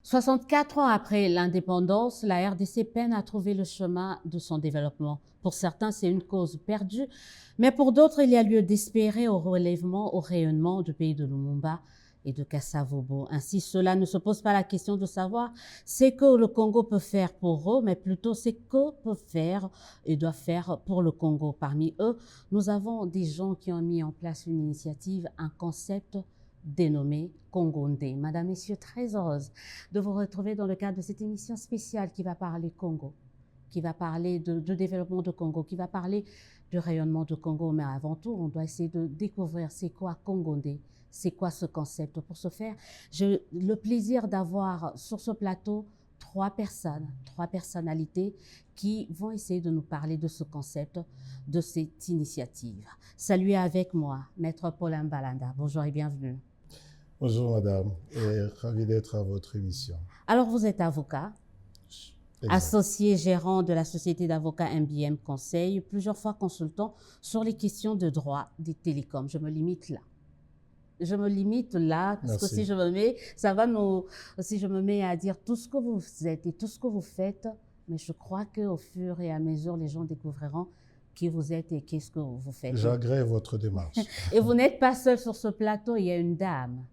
64 ans après l'indépendance, la RDC peine à trouver le chemin de son développement. Pour certains, c'est une cause perdue, mais pour d'autres, il y a lieu d'espérer au relèvement, au rayonnement du pays de Lumumba et de Kassavobo. Ainsi, cela ne se pose pas la question de savoir ce que le Congo peut faire pour eux, mais plutôt ce que peut faire et doit faire pour le Congo. Parmi eux, nous avons des gens qui ont mis en place une initiative, un concept dénommé Congondé. Madame, Messieurs, très heureuse de vous retrouver dans le cadre de cette émission spéciale qui va parler Congo, qui va parler du développement du Congo, qui va parler du rayonnement du Congo. Mais avant tout, on doit essayer de découvrir c'est quoi Congondé, c'est quoi ce concept. Pour ce faire, j'ai le plaisir d'avoir sur ce plateau trois personnalités qui vont essayer de nous parler de ce concept, de cette initiative. Saluez avec moi Maître Paulin Balanda. Bonjour et bienvenue. Bonjour madame, et ravi d'être à votre émission. Alors vous êtes avocat, associé gérant de la société d'avocats MBM Conseil, plusieurs fois consultant sur les questions de droit des télécoms. Je me limite là. Je me limite là, parce Merci. que si je me mets, si je me mets à dire tout ce que vous êtes et tout ce que vous faites, mais je crois qu'au fur et à mesure, les gens découvriront qui vous êtes et qu'est-ce que vous faites. J'agrée votre démarche. Et vous n'êtes pas seul sur ce plateau, il y a une dame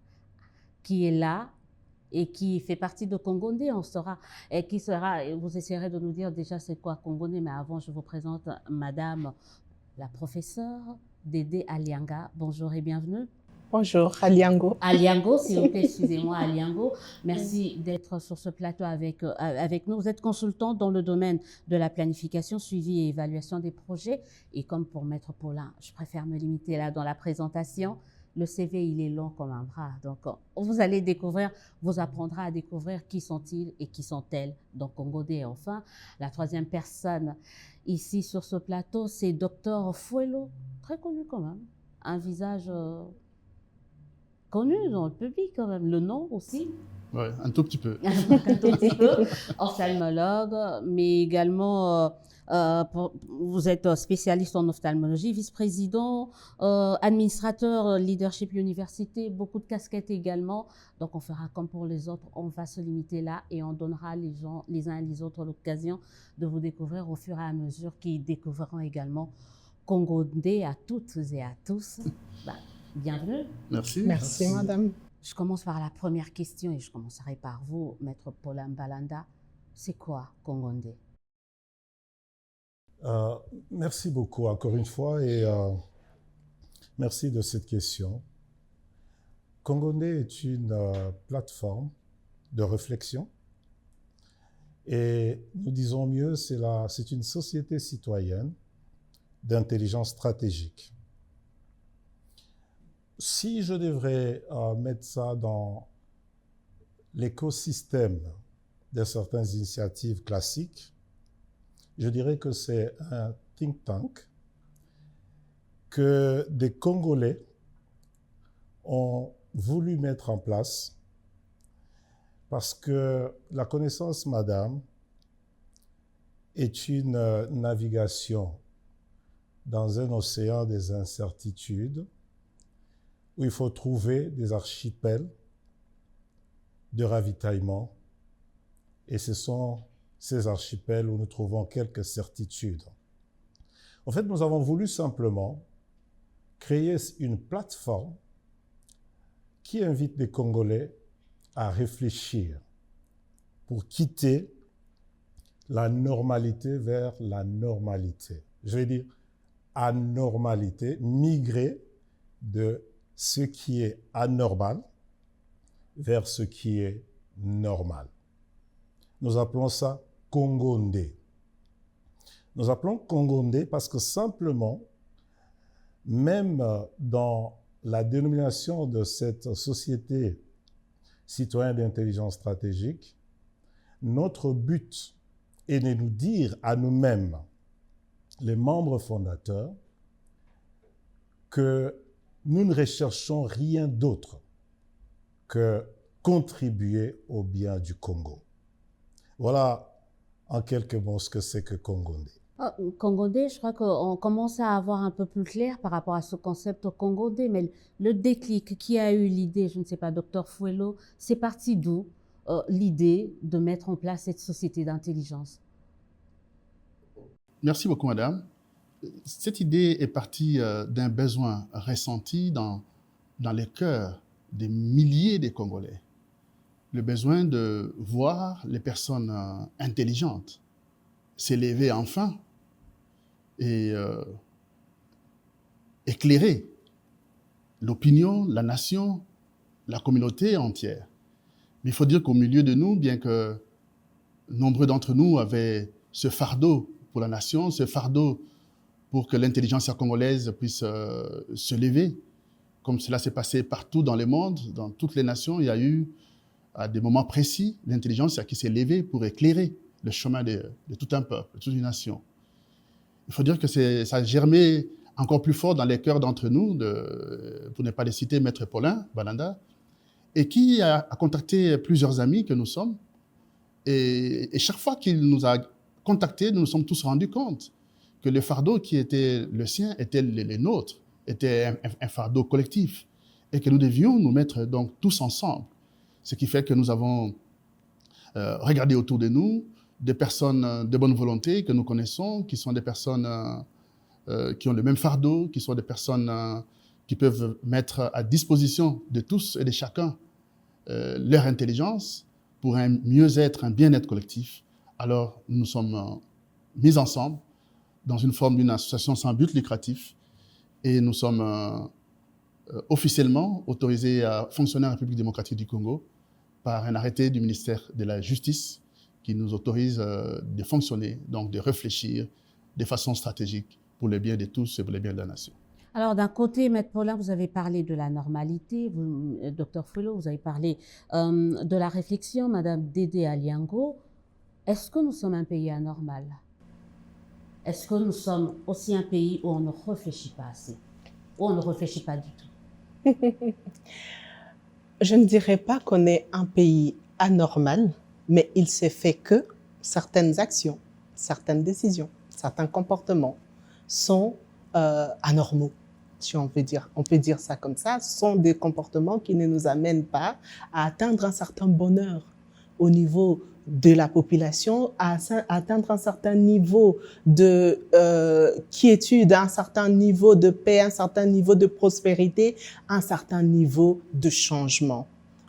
qui est là et qui fait partie de Congondé, on saura, et qui sera, et vous essayerez de nous dire déjà c'est quoi Congondé, mais avant je vous présente madame la professeure Dédé Alianga. Bonjour et bienvenue. Bonjour, Aliango. Aliango, s'il vous plaît, excusez-moi, Aliango. Merci d'être sur ce plateau avec nous. Vous êtes consultant dans le domaine de la planification, suivi et évaluation des projets. Et comme pour Maître Paulin, je préfère me limiter là dans la présentation. Le CV, il est long comme un bras. Donc, vous allez découvrir, vous apprendra à découvrir qui sont-ils et qui sont-elles dans Congondé. Et enfin, la troisième personne ici sur ce plateau, c'est Dr Fouelo, très connu quand même. Un visage connu dans le public quand même. Le nom aussi. Oui, un tout petit peu. Un tout petit peu. Ophtalmologue, mais également... vous êtes spécialiste en ophtalmologie, vice-président, administrateur, leadership université, beaucoup de casquettes également. Donc on fera comme pour les autres, on va se limiter là et on donnera les uns et les autres l'occasion de vous découvrir au fur et à mesure qu'ils découvriront également Congondé à toutes et à tous. Bienvenue. Merci. Merci, madame. Je commence par la première question et je commencerai par vous, Maître Paulin Balanda. C'est quoi Congondé? Merci beaucoup encore une fois et merci de cette question. Congondé est une plateforme de réflexion et nous disons mieux, c'est une société citoyenne d'intelligence stratégique. Si je devrais mettre ça dans l'écosystème de certaines initiatives classiques, je dirais que c'est un think tank que des Congolais ont voulu mettre en place parce que la connaissance, madame, est une navigation dans un océan des incertitudes où il faut trouver des archipels de ravitaillement et ce sont ces archipels où nous trouvons quelques certitudes. En fait, nous avons voulu simplement créer une plateforme qui invite les Congolais à réfléchir pour quitter la normalité vers la normalité. Je vais dire anormalité, migrer de ce qui est anormal vers ce qui est normal. Nous appelons ça Congondé. Nous appelons Congondé parce que simplement, même dans la dénomination de cette société citoyenne d'intelligence stratégique, notre but est de nous dire à nous-mêmes, les membres fondateurs, que nous ne recherchons rien d'autre que contribuer au bien du Congo. Voilà en quelques mots ce que c'est que Congondé. Congondé, je crois qu'on commence à avoir un peu plus clair par rapport à ce concept Congondé, mais le déclic, qui a eu l'idée, je ne sais pas, docteur Fouelo, c'est parti d'où? l'idée de mettre en place cette société d'intelligence? Merci beaucoup, madame. Cette idée est partie d'un besoin ressenti dans les cœurs des milliers de Congolais. Le besoin de voir les personnes intelligentes s'élever enfin et éclairer l'opinion, la nation, la communauté entière. Mais il faut dire qu'au milieu de nous, bien que nombreux d'entre nous avaient ce fardeau pour la nation, ce fardeau pour que l'intelligence congolaise puisse se lever, comme cela s'est passé partout dans le monde, dans toutes les nations, il y a eu à des moments précis l'intelligence qui s'est levée pour éclairer le chemin de tout un peuple, de toute une nation. Il faut dire que ça a germé encore plus fort dans les cœurs d'entre nous, pour ne pas les citer, Maître Paulin Balanda, et qui a contacté plusieurs amis que nous sommes. Et chaque fois qu'il nous a contactés, nous nous sommes tous rendus compte que le fardeau qui était le sien était le nôtre, était un fardeau collectif, et que nous devions nous mettre donc tous ensemble. Ce qui fait que nous avons regardé autour de nous des personnes de bonne volonté que nous connaissons, qui sont des personnes qui ont le même fardeau, qui sont des personnes qui peuvent mettre à disposition de tous et de chacun leur intelligence pour un mieux-être, un bien-être collectif. Alors, nous sommes mis ensemble dans une forme d'une association sans but lucratif et nous sommes officiellement autorisés à fonctionner en République démocratique du Congo par un arrêté du ministère de la Justice qui nous autorise de fonctionner, donc de réfléchir de façon stratégique pour le bien de tous et pour le bien de la nation. Alors, d'un côté, Maître Paulin, vous avez parlé de la normalité, Dr Foulo, vous avez parlé de la réflexion, Madame Dédé Aliango. Est-ce que nous sommes un pays anormal? Est-ce que nous sommes aussi un pays où on ne réfléchit pas assez, où on ne réfléchit pas du tout? Je ne dirais pas qu'on est un pays anormal, mais il s'est fait que certaines actions, certaines décisions, certains comportements sont anormaux, si on peut dire ça comme ça, sont des comportements qui ne nous amènent pas à atteindre un certain bonheur au niveau de la population, à atteindre un certain niveau de quiétude, un certain niveau de paix, un certain niveau de prospérité, un certain niveau de changement.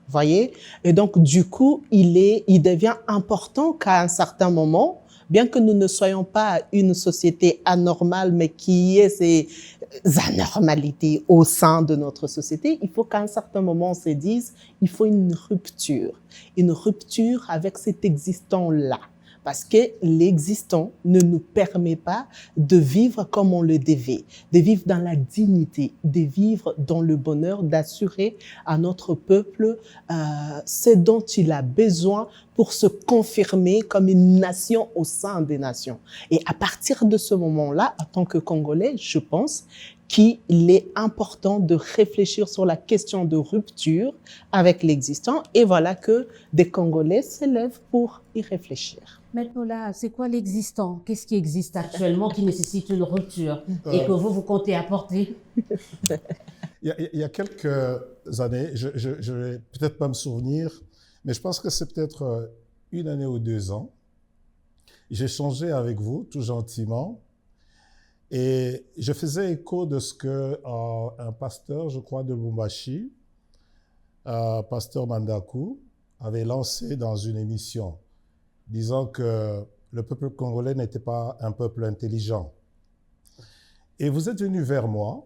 Voyez? Et donc, du coup, il devient important qu'à un certain moment, bien que nous ne soyons pas une société anormale, mais qui ait ces anormalités au sein de notre société, il faut qu'à un certain moment, on se dise, il faut une rupture avec cet existant-là. Parce que l'existant ne nous permet pas de vivre comme on le devait, de vivre dans la dignité, de vivre dans le bonheur, d'assurer à notre peuple ce dont il a besoin pour se confirmer comme une nation au sein des nations. Et à partir de ce moment-là, en tant que Congolais, je pense qu'il est important de réfléchir sur la question de rupture avec l'existant. Et voilà que des Congolais s'élèvent pour y réfléchir. Maître Paulin, c'est quoi l'existant? Qu'est-ce qui existe actuellement qui nécessite une rupture et que vous comptez apporter? Il y a quelques années, je ne vais peut-être pas me souvenir, mais je pense que c'est peut-être 1 année ou 2 ans, j'ai échangé avec vous tout gentiment et je faisais écho de ce que un pasteur, je crois, de Lubumbashi, pasteur Mandaku, avait lancé dans une émission, disant que le peuple congolais n'était pas un peuple intelligent. Et vous êtes venu vers moi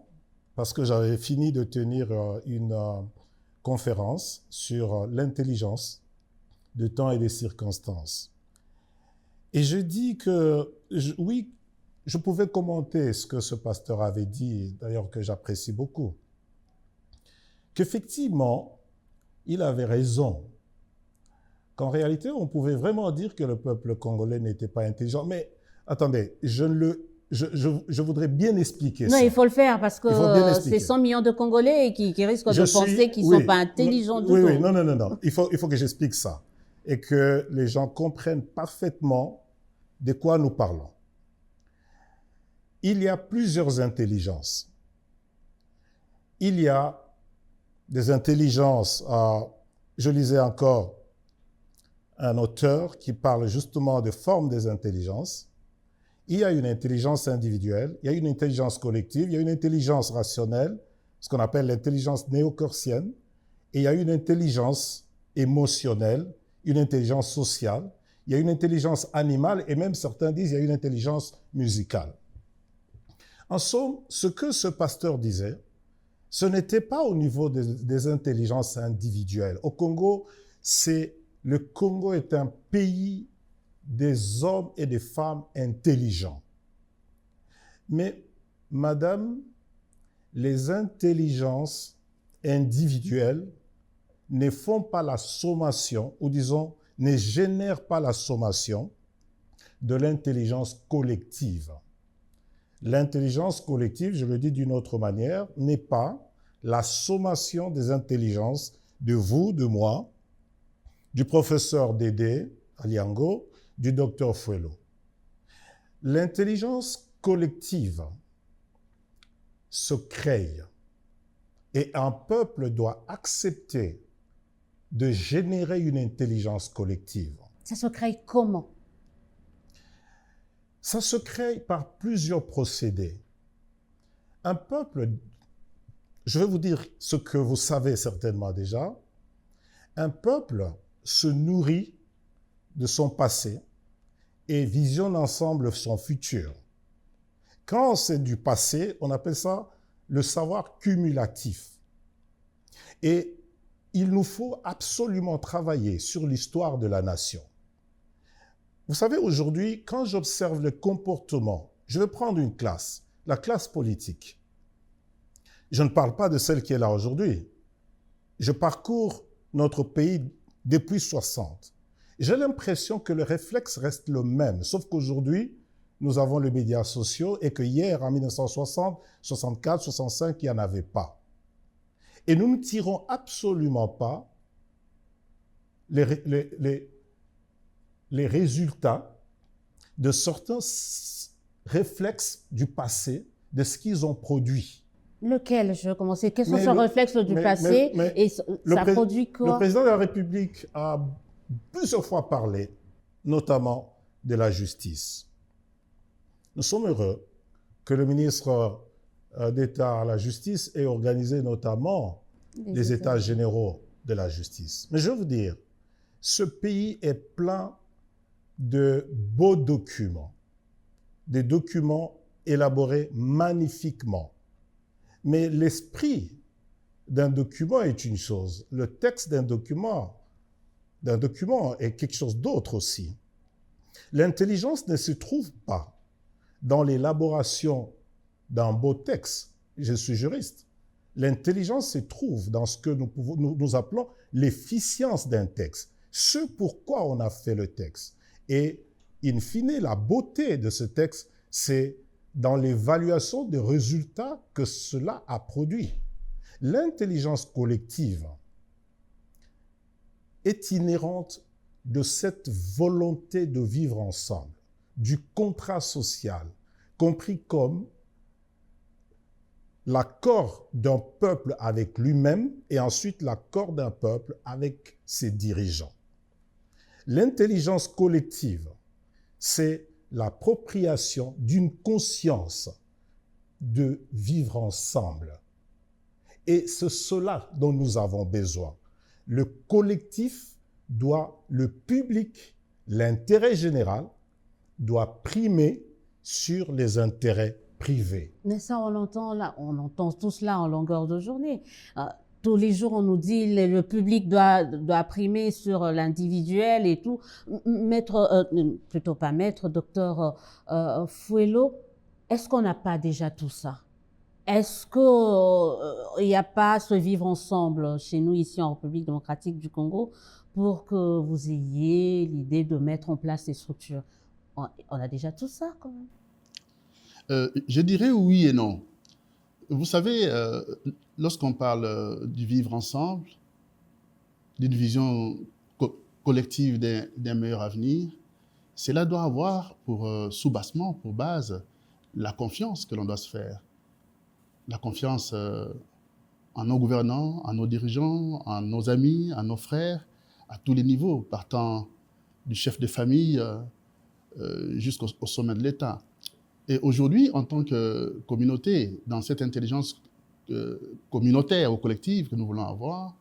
parce que j'avais fini de tenir une conférence sur l'intelligence de temps et des circonstances. Et je dis que, oui, je pouvais commenter ce que ce pasteur avait dit, d'ailleurs que j'apprécie beaucoup, qu'effectivement, il avait raison, qu'en réalité, on pouvait vraiment dire que le peuple congolais n'était pas intelligent. Mais attendez, je voudrais bien expliquer ça. Non, il faut le faire parce que c'est 100 millions de Congolais qui risquent de penser qu'ils ne sont pas intelligents du tout. Oui, non. Il faut que j'explique ça et que les gens comprennent parfaitement de quoi nous parlons. Il y a plusieurs intelligences. Il y a des intelligences, je lisais encore un auteur qui parle justement de forme des intelligences. Il y a une intelligence individuelle, il y a une intelligence collective, il y a une intelligence rationnelle, ce qu'on appelle l'intelligence néocortienne, et il y a une intelligence émotionnelle, une intelligence sociale, il y a une intelligence animale, et même certains disent qu'il y a une intelligence musicale. En somme, ce que ce pasteur disait, ce n'était pas au niveau des intelligences individuelles. Au Congo, le Congo est un pays des hommes et des femmes intelligents. Mais, madame, les intelligences individuelles ne font pas la sommation, ou disons, ne génèrent pas la sommation de l'intelligence collective. L'intelligence collective, je le dis d'une autre manière, n'est pas la sommation des intelligences de vous, de moi, du professeur Dédé Aliango, du docteur Fuelo. L'intelligence collective se crée et un peuple doit accepter de générer une intelligence collective. Ça se crée comment? Ça se crée par plusieurs procédés. Un peuple, je vais vous dire ce que vous savez certainement déjà, un peuple se nourrit de son passé et visionne ensemble son futur. Quand c'est du passé, on appelle ça le savoir cumulatif. Et il nous faut absolument travailler sur l'histoire de la nation. Vous savez, aujourd'hui, quand j'observe le comportement, je vais prendre une classe, la classe politique. Je ne parle pas de celle qui est là aujourd'hui. Je parcours notre pays depuis 60. J'ai l'impression que le réflexe reste le même, sauf qu'aujourd'hui, nous avons les médias sociaux et que hier, en 1960, 64, 65, il n'y en avait pas. Et nous ne tirons absolument pas les résultats de certains réflexes du passé, de ce qu'ils ont produit. Lequel? Je vais commencer. Quels sont ces réflexes du passé et ça produit quoi? Le président de la République a plusieurs fois parlé, notamment de la justice. Nous sommes heureux que le ministre d'État à la justice ait organisé notamment les États généraux de la justice. Mais je veux vous dire, ce pays est plein de beaux documents, des documents élaborés magnifiquement. Mais l'esprit d'un document est une chose, le texte d'un document est quelque chose d'autre aussi. L'intelligence ne se trouve pas dans l'élaboration d'un beau texte. Je suis juriste. L'intelligence se trouve dans ce que nous appelons l'efficience d'un texte. Ce pourquoi on a fait le texte. Et, in fine, la beauté de ce texte, c'est dans l'évaluation des résultats que cela a produit. L'intelligence collective est inhérente de cette volonté de vivre ensemble, du contrat social, compris comme l'accord d'un peuple avec lui-même et ensuite l'accord d'un peuple avec ses dirigeants. L'intelligence collective, c'est l'appropriation d'une conscience de vivre ensemble. Et c'est cela dont nous avons besoin. Le collectif le public, l'intérêt général, doit primer sur les intérêts privés. Mais ça, on entend tout cela en longueur de journée. Tous les jours, on nous dit le public doit primer sur l'individuel et tout. Docteur Fuelo, est-ce qu'on n'a pas déjà tout ça? Est-ce qu'il n'y a pas ce vivre ensemble chez nous, ici en République démocratique du Congo, pour que vous ayez l'idée de mettre en place ces structures? On a déjà tout ça, quand même. Je dirais oui et non. Vous savez, lorsqu'on parle du vivre ensemble, d'une vision collective d'un meilleur avenir, cela doit avoir pour soubassement, pour base, la confiance que l'on doit se faire. La confiance en nos gouvernants, en nos dirigeants, en nos amis, en nos frères, à tous les niveaux, partant du chef de famille jusqu'au sommet de l'État. Et aujourd'hui, en tant que communauté, dans cette intelligence communautaire ou collective que nous voulons avoir,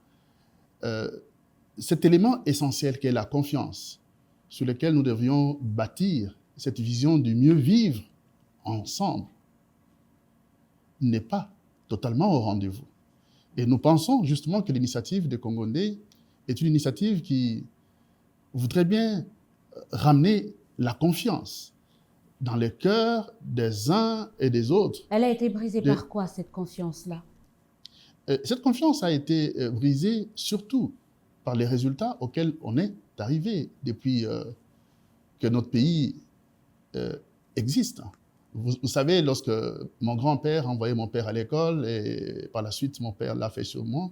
cet élément essentiel qu'est la confiance, sur lequel nous devrions bâtir cette vision du mieux vivre ensemble, n'est pas totalement au rendez-vous. Et nous pensons justement que l'initiative de Congondé est une initiative qui voudrait bien ramener la confiance dans les cœurs des uns et des autres. Elle a été brisée par quoi, cette confiance-là? Cette confiance a été brisée surtout par les résultats auxquels on est arrivé depuis que notre pays existe. Vous savez, lorsque mon grand-père envoyait mon père à l'école et par la suite mon père l'a fait sur moi,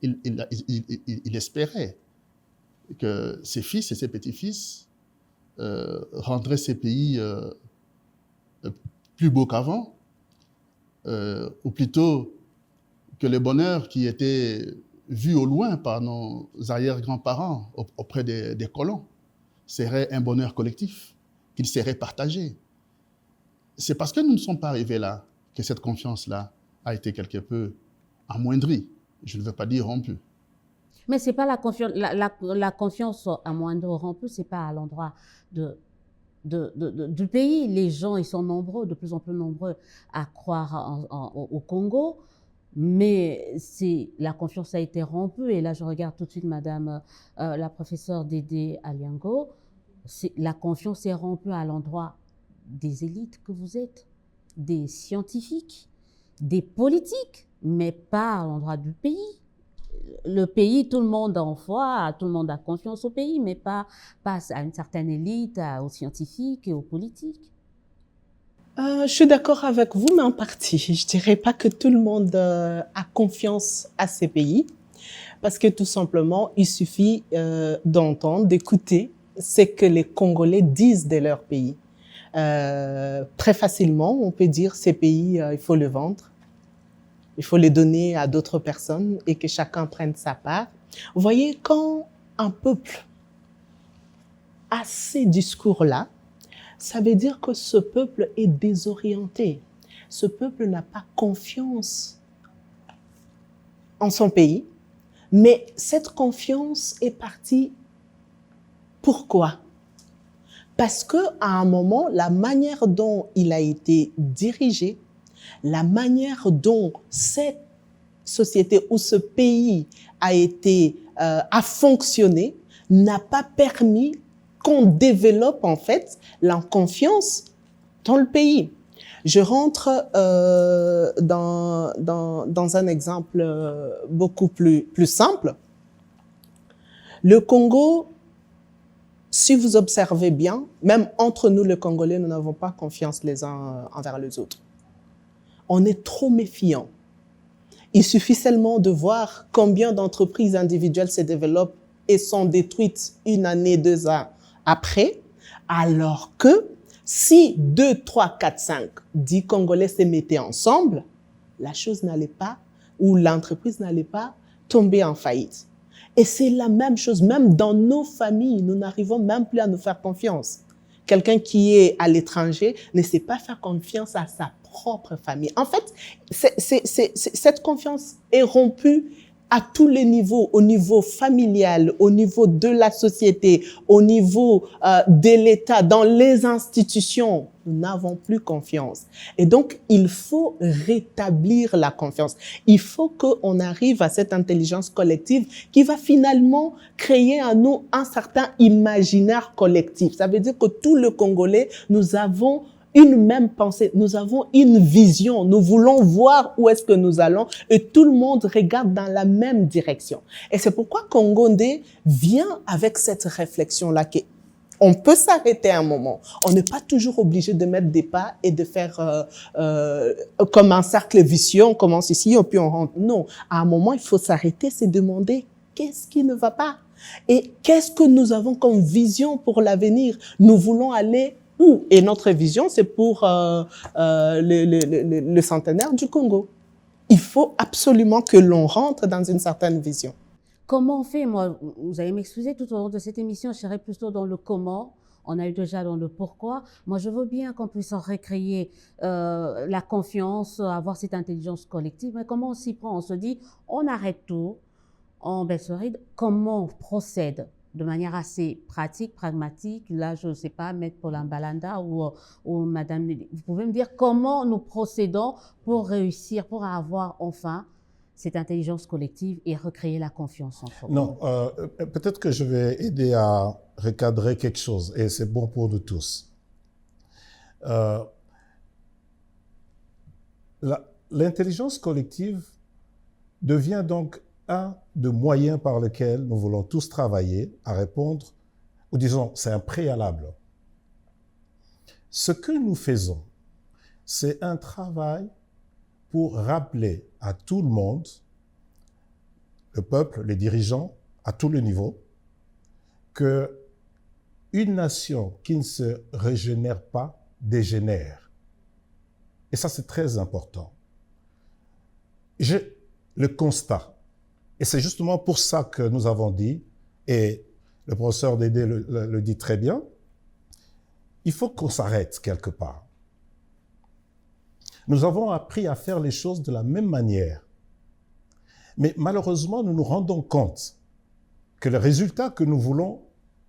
il espérait que ses fils et ses petits-fils rendraient ces pays plus beaux qu'avant, ou plutôt que le bonheur qui était vu au loin par nos arrière-grands-parents auprès des colons serait un bonheur collectif, qu'il serait partagé. C'est parce que nous ne sommes pas arrivés là que cette confiance-là a été quelque peu amoindrie. Je ne veux pas dire rompue. Mais c'est pas la confiance amoindrie ou rompue, c'est pas à l'endroit du pays. Les gens, ils sont nombreux, de plus en plus nombreux à croire au Congo, mais la confiance a été rompue. Et là, je regarde tout de suite Madame la professeure Dédé Aliango. La confiance est rompue à l'endroit des élites que vous êtes, des scientifiques, des politiques, mais pas à l'endroit du pays. Le pays, tout le monde en foi, tout le monde a confiance au pays, mais pas à une certaine élite, aux scientifiques et aux politiques. Je suis d'accord avec vous, mais en partie. Je dirais pas que tout le monde a confiance à ces pays, parce que tout simplement, il suffit d'entendre, d'écouter ce que les Congolais disent de leur pays. Très facilement, on peut dire ces pays, il faut le vendre, il faut les donner à d'autres personnes et que chacun prenne sa part. Vous voyez, quand un peuple a ces discours-là, ça veut dire que ce peuple est désorienté. Ce peuple n'a pas confiance en son pays, mais cette confiance est partie. Pourquoi? Parce que à un moment, la manière dont il a été dirigé, la manière dont cette société ou ce pays a fonctionné, n'a pas permis qu'on développe en fait la confiance dans le pays. Je rentre dans un exemple beaucoup plus simple. Le Congo, si vous observez bien, même entre nous, les Congolais, nous n'avons pas confiance les uns envers les autres. On est trop méfiants. Il suffit seulement de voir combien d'entreprises individuelles se développent et sont détruites 1 année, 2 ans après, alors que si 2, 3, 4, 5, 10 Congolais se mettaient ensemble, la chose n'allait pas, ou l'entreprise n'allait pas tomber en faillite. Et c'est la même chose, même dans nos familles, nous n'arrivons même plus à nous faire confiance. Quelqu'un qui est à l'étranger ne sait pas faire confiance à sa propre famille. En fait, cette confiance est rompue à tous les niveaux, au niveau familial, au niveau de la société, au niveau de l'État, dans les institutions. Nous n'avons plus confiance. Et donc, il faut rétablir la confiance. Il faut qu'on arrive à cette intelligence collective qui va finalement créer en nous un certain imaginaire collectif. Ça veut dire que tous les Congolais, nous avons une même pensée, nous avons une vision, nous voulons voir où est-ce que nous allons et tout le monde regarde dans la même direction. Et c'est pourquoi Congondé vient avec cette réflexion-là qu'on peut s'arrêter un moment. On n'est pas toujours obligé de mettre des pas et de faire comme un cercle vicieux, on commence ici et puis on rentre. Non, à un moment, il faut s'arrêter, se demander qu'est-ce qui ne va pas et qu'est-ce que nous avons comme vision pour l'avenir. Nous voulons aller où? Et notre vision, c'est pour le centenaire du Congo. Il faut absolument que l'on rentre dans une certaine vision. comment on fait? Moi, vous allez m'excuser, tout au long de cette émission, je serai plutôt dans le comment. On a eu déjà dans le pourquoi. Moi, je veux bien qu'on puisse recréer la confiance, avoir cette intelligence collective. Mais comment on s'y prend? On se dit, on arrête tout, on baisse le rythme. Comment on procède de manière assez pratique, pragmatique? Là, je ne sais pas, Maître Paulin Balanda ou Madame, vous pouvez me dire comment nous procédons pour réussir, pour avoir enfin cette intelligence collective et recréer la confiance en soi. Non, peut-être que je vais aider à recadrer quelque chose, et c'est bon pour nous tous. L'intelligence collective devient donc un des moyens par lesquels nous voulons tous travailler à répondre, ou disons, c'est un préalable. Ce que nous faisons, c'est un travail pour rappeler à tout le monde, le peuple, les dirigeants, à tous les niveaux, qu'une nation qui ne se régénère pas dégénère. Et ça, c'est très important. Le constat, et c'est justement pour ça que nous avons dit, et le professeur Dédé le dit très bien, il faut qu'on s'arrête quelque part. Nous avons appris à faire les choses de la même manière. Mais malheureusement, nous nous rendons compte que les résultats que nous voulons,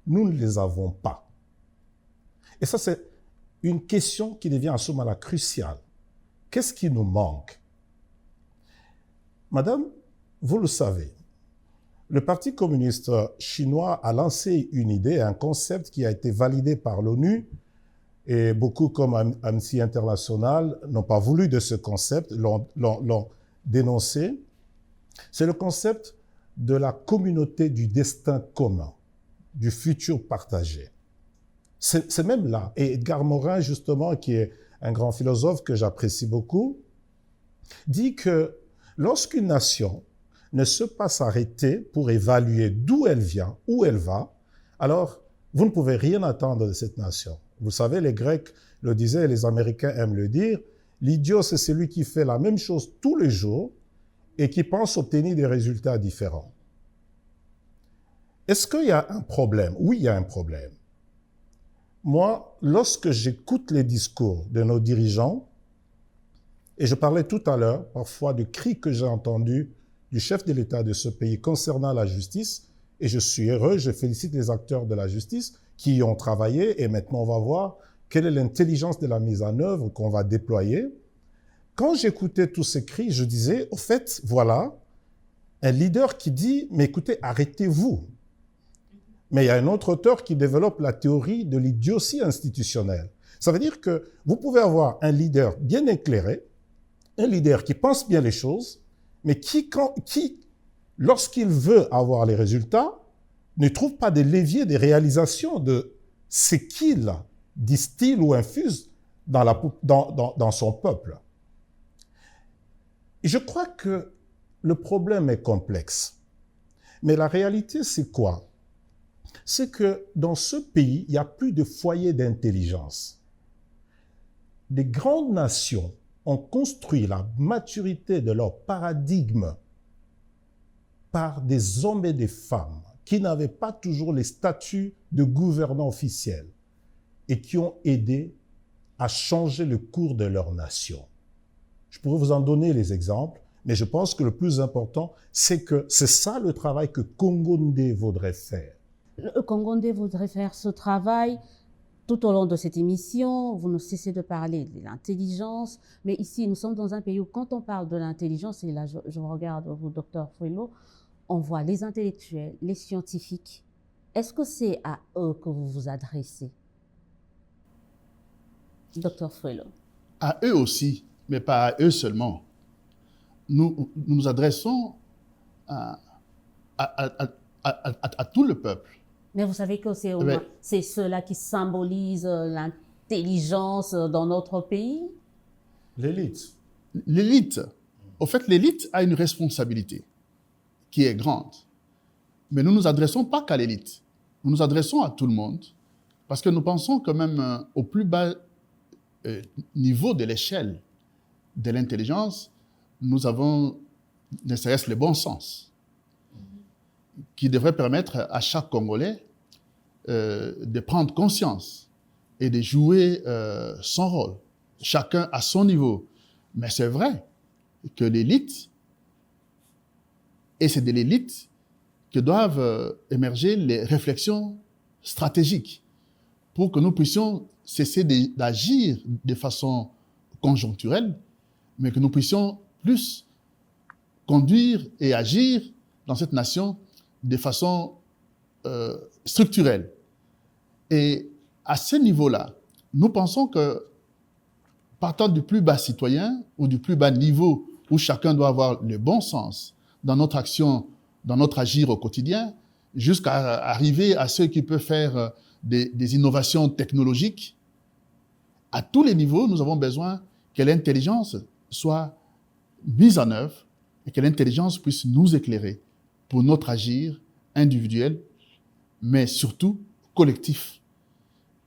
nous ne les avons pas. Et ça, c'est une question qui devient à ce moment-là cruciale. Qu'est-ce qui nous manque? Madame, vous le savez, le Parti communiste chinois a lancé une idée, un concept qui a été validé par l'ONU, et beaucoup comme Amnesty International n'ont pas voulu de ce concept, l'ont dénoncé. C'est le concept de la communauté du destin commun, du futur partagé. C'est même là. Et Edgar Morin, justement, qui est un grand philosophe que j'apprécie beaucoup, dit que lorsqu'une nation ne se pas s'arrêter pour évaluer d'où elle vient, où elle va, alors vous ne pouvez rien attendre de cette nation. Vous savez, les Grecs le disaient et les Américains aiment le dire, l'idiot, c'est celui qui fait la même chose tous les jours et qui pense obtenir des résultats différents. Est-ce qu'il y a un problème? Oui, il y a un problème. Moi, lorsque j'écoute les discours de nos dirigeants, et je parlais tout à l'heure, parfois, du cri que j'ai entendu du chef de l'État de ce pays concernant la justice, et je suis heureux, je félicite les acteurs de la justice qui y ont travaillé, et maintenant on va voir quelle est l'intelligence de la mise en œuvre qu'on va déployer. Quand j'écoutais tous ces cris, je disais, au fait, voilà, un leader qui dit, mais écoutez, arrêtez-vous. Mais il y a un autre auteur qui développe la théorie de l'idiotie institutionnelle. Ça veut dire que vous pouvez avoir un leader bien éclairé, un leader qui pense bien les choses, mais qui lorsqu'il veut avoir les résultats, ne trouve pas des leviers, des réalisations de ce qu'il distille ou infuse dans son peuple. Et je crois que le problème est complexe. Mais la réalité, c'est quoi? C'est que dans ce pays, il n'y a plus de foyer d'intelligence. Des grandes nations ont construit la maturité de leur paradigme par des hommes et des femmes qui n'avaient pas toujours les statuts de gouvernants officiels et qui ont aidé à changer le cours de leur nation. Je pourrais vous en donner les exemples, mais je pense que le plus important, c'est que c'est ça le travail que Congo-Ndé voudrait faire. Le Congo-Ndé voudrait faire ce travail. Tout au long de cette émission, vous ne cessez de parler de l'intelligence, mais ici, nous sommes dans un pays où quand on parle de l'intelligence, et là je regarde vous, docteur Fouello, on voit les intellectuels, les scientifiques. Est-ce que c'est à eux que vous vous adressez? Docteur Fouello. À eux aussi, mais pas à eux seulement. Nous nous adressons à tout le peuple. Mais vous savez que c'est ceux-là qui symbolisent l'intelligence dans notre pays? L'élite. L'élite. Au fait, l'élite a une responsabilité qui est grande. Mais nous ne nous adressons pas qu'à l'élite. Nous nous adressons à tout le monde parce que nous pensons quand même au plus bas niveau de l'échelle de l'intelligence, nous avons ne serait-ce le bon sens. qui devrait permettre à chaque Congolais de prendre conscience et de jouer son rôle, chacun à son niveau. Mais c'est vrai que l'élite, et c'est de l'élite que doivent émerger les réflexions stratégiques pour que nous puissions cesser d'agir de façon conjoncturelle, mais que nous puissions plus conduire et agir dans cette nation de façon structurelle. Et à ce niveau-là, nous pensons que partant du plus bas citoyen ou du plus bas niveau où chacun doit avoir le bon sens dans notre action, dans notre agir au quotidien, jusqu'à arriver à ceux qui peuvent faire des innovations technologiques, à tous les niveaux, nous avons besoin que l'intelligence soit mise en œuvre et que l'intelligence puisse nous éclairer pour notre agir individuel, mais surtout collectif.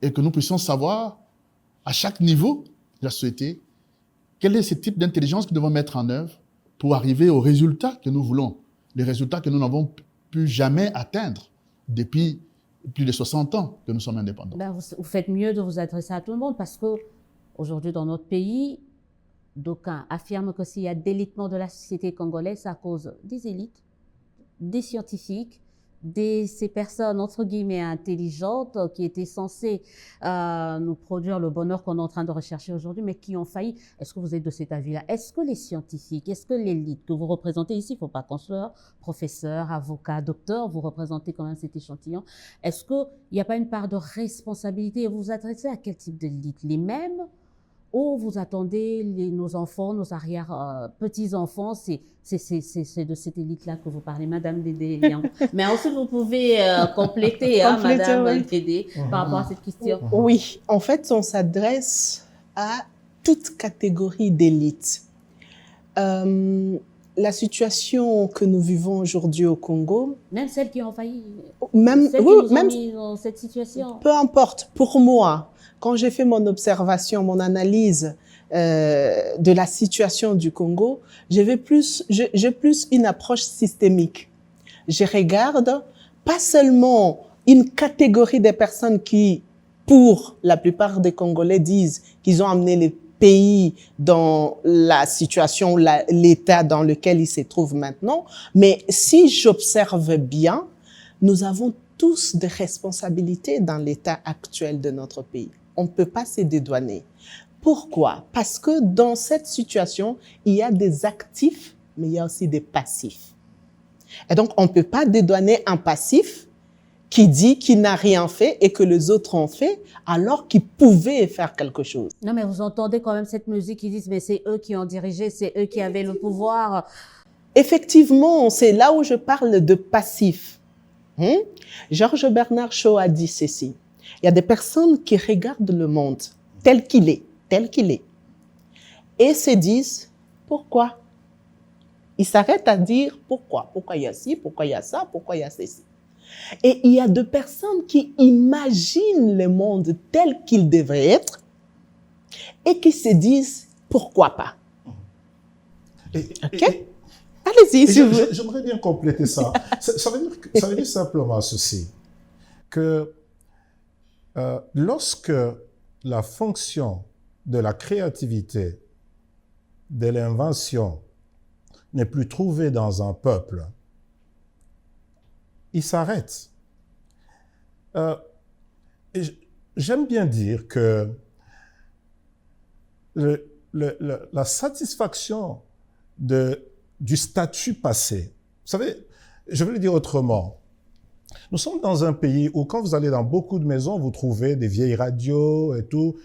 Et que nous puissions savoir, à chaque niveau de la société, quel est ce type d'intelligence que nous devons mettre en œuvre pour arriver aux résultats que nous voulons, les résultats que nous n'avons pu jamais atteindre depuis plus de 60 ans que nous sommes indépendants. Ben, vous faites mieux de vous adresser à tout le monde parce que aujourd'hui dans notre pays, d'aucuns affirment que s'il y a délitement de la société congolaise, c'est à cause des élites, des scientifiques, ces personnes entre guillemets intelligentes qui étaient censées nous produire le bonheur qu'on est en train de rechercher aujourd'hui, mais qui ont failli. Est-ce que vous êtes de cet avis-là? Est-ce que les scientifiques, est-ce que l'élite que vous représentez ici, il ne faut pas qu'on soit professeur, avocat, docteur, vous représentez quand même cet échantillon, est-ce qu'il n'y a pas une part de responsabilité? Vous vous adressez à quel type d'élite? Les mêmes? Ou vous attendez nos enfants, nos arrière-petits-enfants, c'est de cette élite-là que vous parlez, Madame Dédé Liang. Mais ensuite, vous pouvez compléter, Madame Dédé, par rapport à cette question. Oui, en fait, on s'adresse à toute catégorie d'élite. La situation que nous vivons aujourd'hui au Congo... Même celles qui ont failli, même, celles qui nous ont mis dans cette situation. Peu importe, pour moi, quand j'ai fait mon observation, mon analyse de la situation du Congo, j'ai plus une approche systémique. Je regarde pas seulement une catégorie de personnes qui, pour la plupart des Congolais, disent qu'ils ont amené les pays dans la situation, l'état dans lequel ils se trouvent maintenant, mais si j'observe bien, nous avons tous des responsabilités dans l'état actuel de notre pays. On ne peut pas se dédouaner. Pourquoi? Parce que dans cette situation, il y a des actifs, mais il y a aussi des passifs. Et donc, on ne peut pas dédouaner un passif qui dit qu'il n'a rien fait et que les autres ont fait, alors qu'ils pouvaient faire quelque chose. Non, mais vous entendez quand même cette musique qui dit mais c'est eux qui ont dirigé, c'est eux qui avaient le pouvoir. Effectivement, c'est là où je parle de passif. Georges Bernard Shaw a dit ceci. Il y a des personnes qui regardent le monde tel qu'il est, et se disent pourquoi. Ils s'arrêtent à dire pourquoi. Pourquoi il y a ci, pourquoi il y a ça, pourquoi il y a ceci. Et il y a des personnes qui imaginent le monde tel qu'il devrait être et qui se disent pourquoi pas. Ok? Allez-y, si vous voulez. J'aimerais bien compléter ça. Ça veut dire simplement ceci, que lorsque la fonction de la créativité, de l'invention n'est plus trouvée dans un peuple, il s'arrête. J'aime bien dire que la satisfaction du statut passé, vous savez, je vais le dire autrement. Nous sommes dans un pays où quand vous allez dans beaucoup de maisons, vous trouvez des vieilles radios et tout.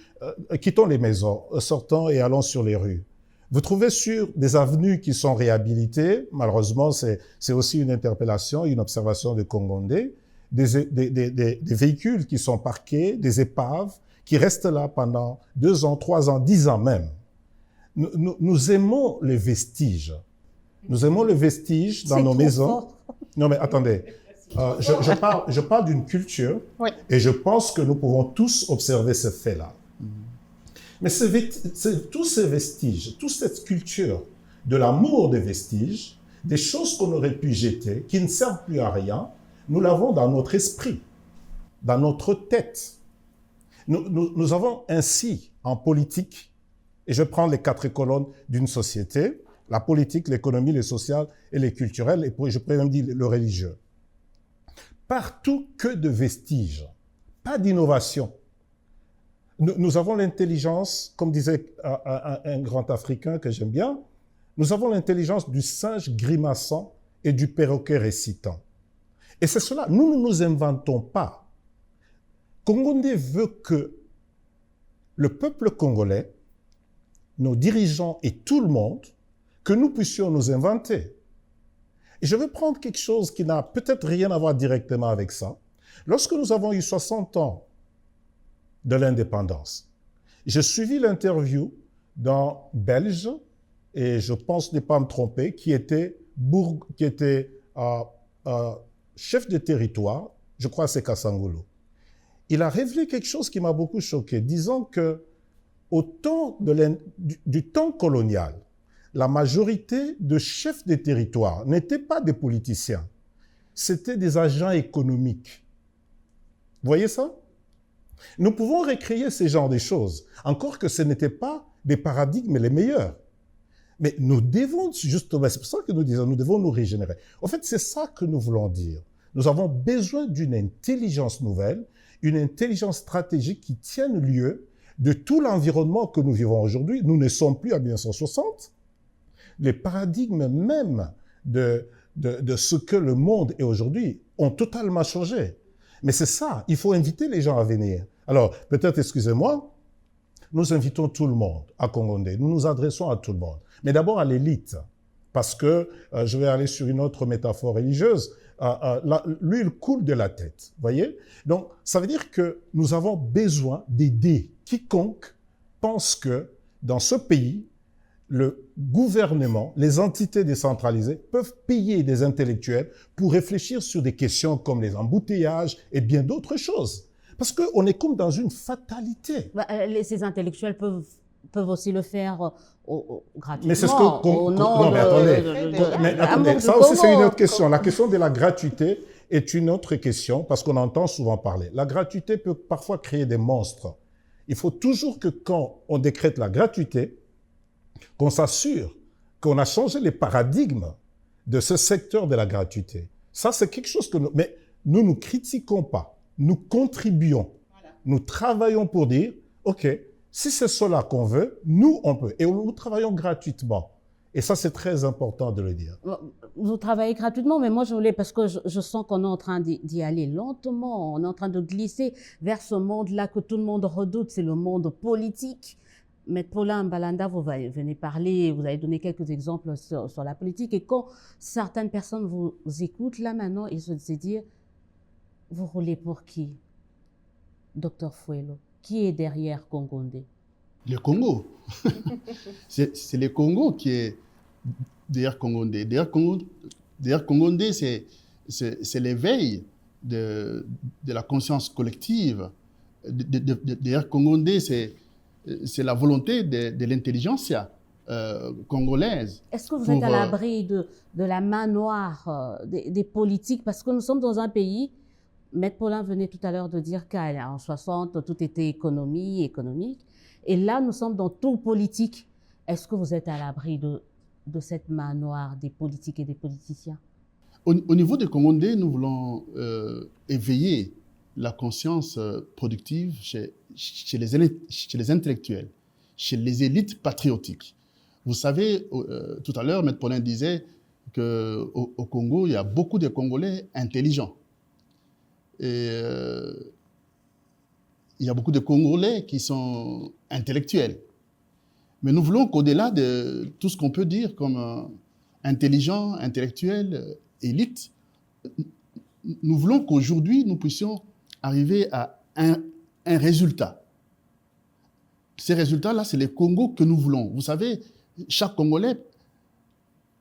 Quittons les maisons, sortons et allons sur les rues. Vous trouvez sur des avenues qui sont réhabilitées, malheureusement c'est aussi une interpellation, une observation de Congondais, des véhicules qui sont parqués, des épaves qui restent là pendant 2 ans, 3 ans, 10 ans même. Nous aimons les vestiges. Nous aimons le vestige dans nos maisons. Fort. Non mais attendez, je parle d'une culture, oui. Et je pense que nous pouvons tous observer ce fait-là. Mais tous ces vestiges, toute cette culture de l'amour des vestiges, des choses qu'on aurait pu jeter, qui ne servent plus à rien, Nous l'avons dans notre esprit, dans notre tête. Nous avons ainsi en politique, et je prends les 4 colonnes d'une société, la politique, l'économie, le social et les culturels, et je pourrais même dire le religieux. Partout que de vestiges, pas d'innovation. Nous avons l'intelligence, comme disait un grand Africain que j'aime bien, nous avons l'intelligence du singe grimaçant et du perroquet récitant. Et c'est cela, nous ne nous inventons pas. Kongondé veut que le peuple congolais, nos dirigeants et tout le monde, que nous puissions nous inventer. Et je vais prendre quelque chose qui n'a peut-être rien à voir directement avec ça. Lorsque nous avons eu 60 ans de l'indépendance, j'ai suivi l'interview d'un Belge, et je pense ne pas me tromper, qui était chef de territoire, je crois que c'est Kassangolo. Il a révélé quelque chose qui m'a beaucoup choqué, disant que au temps du temps colonial, la majorité de chefs de territoire n'étaient pas des politiciens, c'était des agents économiques. Vous voyez ça? Nous pouvons recréer ce genre de choses, encore que ce n'étaient pas des paradigmes les meilleurs. Mais nous devons justement, c'est pour ça que nous disons, nous devons nous régénérer. En fait, c'est ça que nous voulons dire. Nous avons besoin d'une intelligence nouvelle, une intelligence stratégique qui tienne lieu de tout l'environnement que nous vivons aujourd'hui. Nous ne sommes plus à 1960. Les paradigmes même de ce que le monde est aujourd'hui ont totalement changé. Mais c'est ça, il faut inviter les gens à venir. Alors, peut-être, excusez-moi, nous invitons tout le monde à Kongondé. Nous nous adressons à tout le monde. Mais d'abord à l'élite, parce que, je vais aller sur une autre métaphore religieuse, l'huile coule de la tête, voyez? Donc, ça veut dire que nous avons besoin d'aider quiconque pense que dans ce pays, le gouvernement, les entités décentralisées peuvent payer des intellectuels pour réfléchir sur des questions comme les embouteillages et bien d'autres choses. Parce qu'on est comme dans une fatalité. Ces intellectuels peuvent aussi le faire gratuitement. Mais c'est ce que... Non, mais attendez, ça aussi c'est une autre question. La question de la gratuité est une autre question parce qu'on entend souvent parler. La gratuité peut parfois créer des monstres. Il faut toujours que quand on décrète la gratuité, qu'on s'assure qu'on a changé les paradigmes de ce secteur de la gratuité. Ça, c'est quelque chose que nous... Mais nous ne critiquons pas. Nous contribuons. Voilà. Nous travaillons pour dire, OK, si c'est cela qu'on veut, nous, on peut. Et nous travaillons gratuitement. Et ça, c'est très important de le dire. Vous travaillez gratuitement, mais moi, je voulais, parce que je sens qu'on est en train d'y aller lentement, on est en train de glisser vers ce monde-là que tout le monde redoute, c'est le monde politique. Maître Paulin Mbalanda, vous venez parler, vous avez donné quelques exemples sur la politique, et quand certaines personnes vous écoutent, là maintenant, ils se disent, vous roulez pour qui, Dr Fouello? Qui est derrière Kongondé? Le Congo. C'est le Congo qui est derrière Kongondé. Derrière Kongondé, c'est l'éveil de la conscience collective. Derrière Kongondé, c'est la volonté de l'intelligentsia congolaise. Est-ce que vous êtes à l'abri de la main noire des politiques? Parce que nous sommes dans un pays, Maître Paulin venait tout à l'heure de dire qu'en 60, tout était économique. Et là, nous sommes dans tout politique. Est-ce que vous êtes à l'abri de cette main noire des politiques et des politiciens? Au niveau de Kongondé, nous voulons éveiller la conscience productive chez les intellectuels, chez les élites patriotiques. Vous savez, tout à l'heure, Maître Paulin disait qu'au Congo, il y a beaucoup de Congolais intelligents. Et il y a beaucoup de Congolais qui sont intellectuels. Mais nous voulons qu'au-delà de tout ce qu'on peut dire comme intelligent, intellectuel, élite, nous voulons qu'aujourd'hui, nous puissions arriver à un résultat. Ces résultats-là, c'est les Congos que nous voulons. Vous savez, chaque Congolais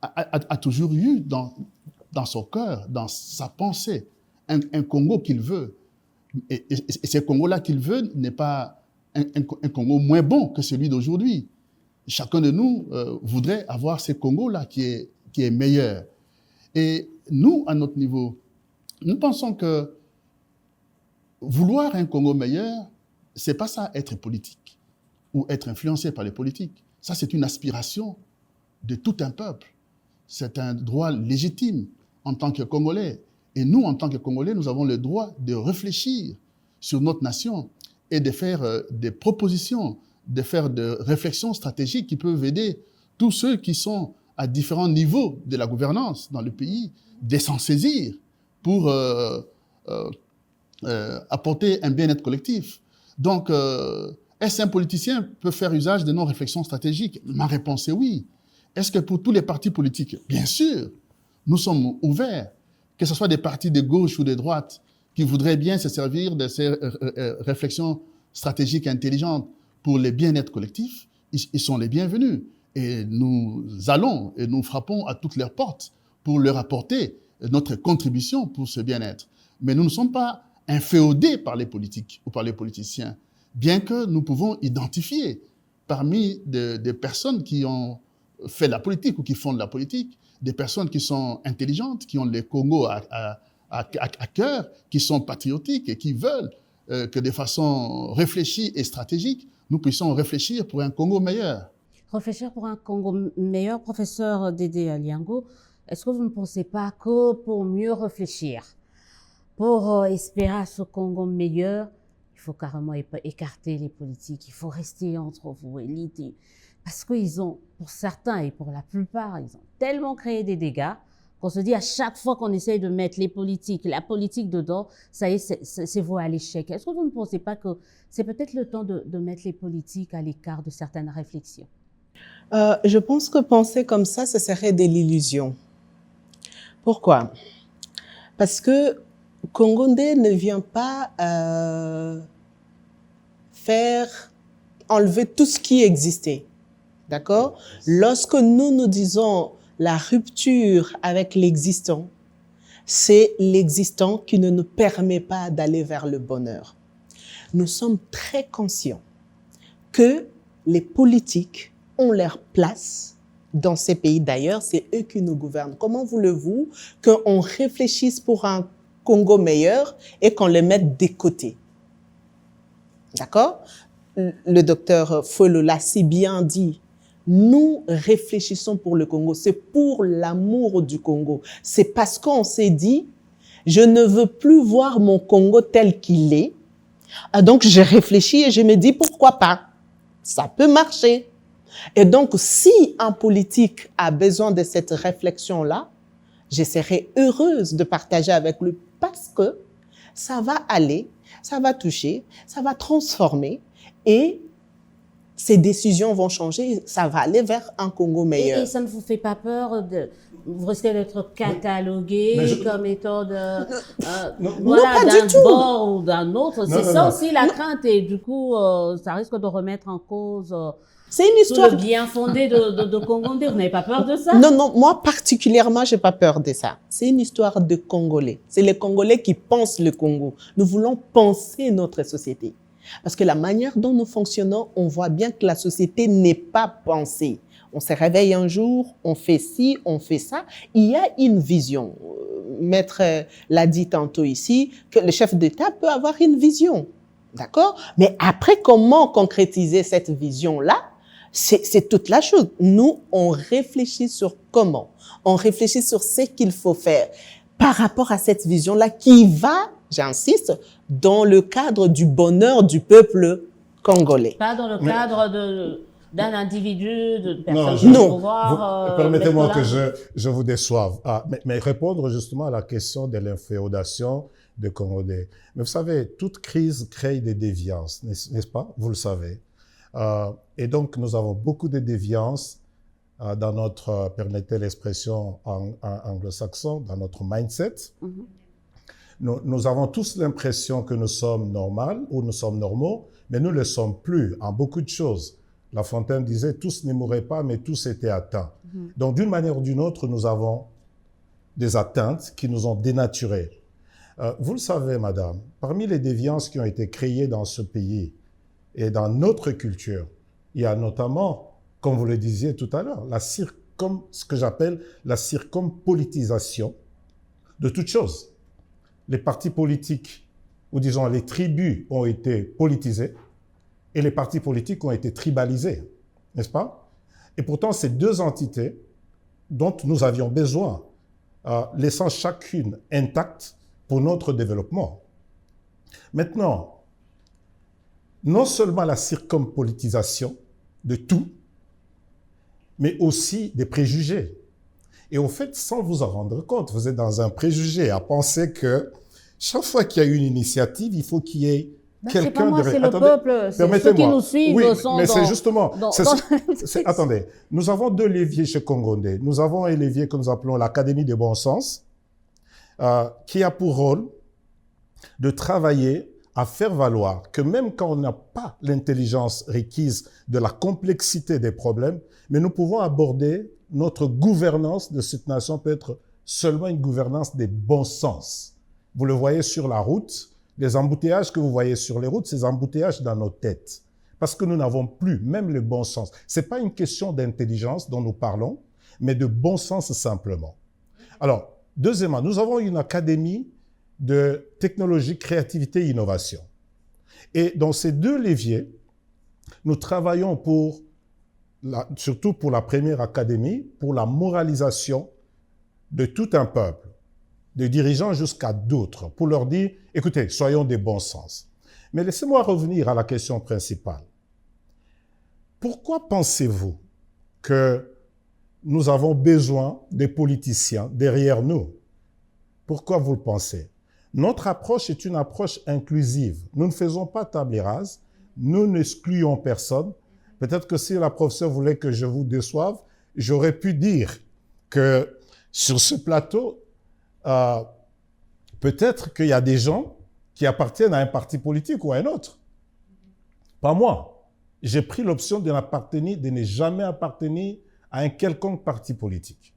a toujours eu dans son cœur, dans sa pensée, un Congo qu'il veut. Et ce Congo-là qu'il veut n'est pas un Congo moins bon que celui d'aujourd'hui. Chacun de nous voudrait avoir ce Congo-là qui est meilleur. Et nous, à notre niveau, Nous pensons que vouloir un Congo meilleur, c'est pas ça être politique ou être influencé par les politiques. Ça, c'est une aspiration de tout un peuple. C'est un droit légitime en tant que Congolais. Et nous, en tant que Congolais, nous avons le droit de réfléchir sur notre nation et de faire des propositions, de faire des réflexions stratégiques qui peuvent aider tous ceux qui sont à différents niveaux de la gouvernance dans le pays, de s'en saisir pour apporter un bien-être collectif. Donc, est-ce un politicien peut faire usage de nos réflexions stratégiques? Ma réponse est oui. Est-ce que pour tous les partis politiques? Bien sûr, nous sommes ouverts, que ce soit des partis de gauche ou de droite, qui voudraient bien se servir de ces réflexions stratégiques intelligentes pour le bien-être collectif, ils sont les bienvenus. Et nous allons et nous frappons à toutes leurs portes pour leur apporter notre contribution pour ce bien-être. Mais nous ne sommes pas inféodés par les politiques ou par les politiciens, bien que nous pouvons identifier parmi des personnes qui ont fait la politique ou qui font de la politique, des personnes qui sont intelligentes, qui ont le Congo à cœur, qui sont patriotiques et qui veulent que de façon réfléchie et stratégique, nous puissions réfléchir pour un Congo meilleur. Réfléchir pour un Congo meilleur, professeur Dédé Liango, est-ce que vous ne pensez pas que pour mieux réfléchir, pour espérer ce Congo meilleur, il faut carrément écarter les politiques, il faut rester entre vous, élites, parce qu'ils ont, pour certains et pour la plupart, ils ont tellement créé des dégâts qu'on se dit à chaque fois qu'on essaye de mettre la politique dedans, ça y est, c'est voué à l'échec. Est-ce que vous ne pensez pas que c'est peut-être le temps de mettre les politiques à l'écart de certaines réflexions? Je pense que penser comme ça, ce serait de l'illusion. Pourquoi? Parce que Congondé ne vient pas enlever tout ce qui existait. D'accord? Lorsque nous disons la rupture avec l'existant, c'est l'existant qui ne nous permet pas d'aller vers le bonheur. Nous sommes très conscients que les politiques ont leur place dans ces pays. D'ailleurs, c'est eux qui nous gouvernent. Comment voulez-vous qu'on réfléchisse pour un Congo meilleur et qu'on le mette de côté? D'accord? Le docteur Folo l'a si bien dit. Nous réfléchissons pour le Congo. C'est pour l'amour du Congo. C'est parce qu'on s'est dit, je ne veux plus voir mon Congo tel qu'il est. Donc, je réfléchis et je me dis, pourquoi pas? Ça peut marcher. Et donc, si un politique a besoin de cette réflexion-là, je serai heureuse de partager avec lui parce que ça va aller, ça va toucher, ça va transformer et ces décisions vont changer, ça va aller vers un Congo meilleur. Et ça ne vous fait pas peur vous risquez d'être catalogué comme étant d'un bord ou d'un autre. C'est ça aussi la crainte et du coup, ça risque de remettre en cause c'est une histoire tout le bien fondé de Congondé. Vous n'avez pas peur de ça? Non, moi particulièrement, j'ai pas peur de ça. C'est une histoire de Congolais. C'est les Congolais qui pensent le Congo. Nous voulons penser notre société. Parce que la manière dont nous fonctionnons, on voit bien que la société n'est pas pensée. On se réveille un jour, on fait ci, on fait ça. Il y a une vision. Maître l'a dit tantôt ici, que le chef d'État peut avoir une vision. D'accord? Mais après, comment concrétiser cette vision-là? C'est toute la chose. Nous, on réfléchit sur comment. On réfléchit sur ce qu'il faut faire par rapport à cette vision-là qui va, j'insiste, dans le cadre du bonheur du peuple congolais. Pas dans le cadre d'un individu, de personne qui non. pouvoir. Permettez-moi que je vous déçoive. Mais répondre justement à la question de l'inféodation de Congolais. Mais vous savez, toute crise crée des déviances, n'est-ce pas? Vous le savez. Et donc, nous avons beaucoup de déviances dans notre, permettez l'expression anglo-saxon, dans notre mindset. Mm-hmm. Nous avons tous l'impression que nous sommes normaux ou nous sommes normaux, mais nous ne le sommes plus en beaucoup de choses. La Fontaine disait, tous ne mourraient pas, mais tous étaient atteints. Mm-hmm. Donc, d'une manière ou d'une autre, nous avons des atteintes qui nous ont dénaturés. Vous le savez, madame, parmi les déviances qui ont été créées dans ce pays, et dans notre culture, il y a notamment, comme vous le disiez tout à l'heure, ce que j'appelle la circumpolitisation de toute chose. les partis politiques, ou disons les tribus, ont été politisés et les partis politiques ont été tribalisés, n'est-ce pas? Et pourtant, ces deux entités dont nous avions besoin, laissant chacune intacte pour notre développement. Maintenant, non seulement la circumpolitisation de tout, mais aussi des préjugés. Et au fait, sans vous en rendre compte, vous êtes dans un préjugé à penser que chaque fois qu'il y a une initiative, il faut qu'il y ait C'est pas quelqu'un moi, de... c'est le peuple, c'est ceux qui nous suivent. Oui, sont mais dans- c'est justement... dans- c'est- dans- attendez, nous avons deux leviers chez Congondé. Nous avons un levier que nous appelons l'Académie de bon sens, qui a pour rôle de travailler à faire valoir que même quand on n'a pas l'intelligence requise de la complexité des problèmes, mais nous pouvons aborder notre gouvernance de cette nation peut être seulement une gouvernance des bons sens. Vous le voyez sur la route, les embouteillages que vous voyez sur les routes, ces embouteillages dans nos têtes. Parce que nous n'avons plus même le bon sens. Ce n'est pas une question d'intelligence dont nous parlons, mais de bon sens simplement. Alors, deuxièmement, nous avons une académie de technologie, créativité et innovation. Et dans ces deux leviers, nous travaillons surtout pour la première académie, pour la moralisation de tout un peuple, de dirigeants jusqu'à d'autres, pour leur dire, écoutez, soyons des bons sens. Mais laissez-moi revenir à la question principale. Pourquoi pensez-vous que nous avons besoin des politiciens derrière nous? Pourquoi vous le pensez? Notre approche est une approche inclusive. Nous ne faisons pas table rase, nous n'excluons personne. Peut-être que si la professeure voulait que je vous déçoive, j'aurais pu dire que sur ce plateau, peut-être qu'il y a des gens qui appartiennent à un parti politique ou à un autre. Pas moi. J'ai pris l'option de ne jamais appartenir à un quelconque parti politique.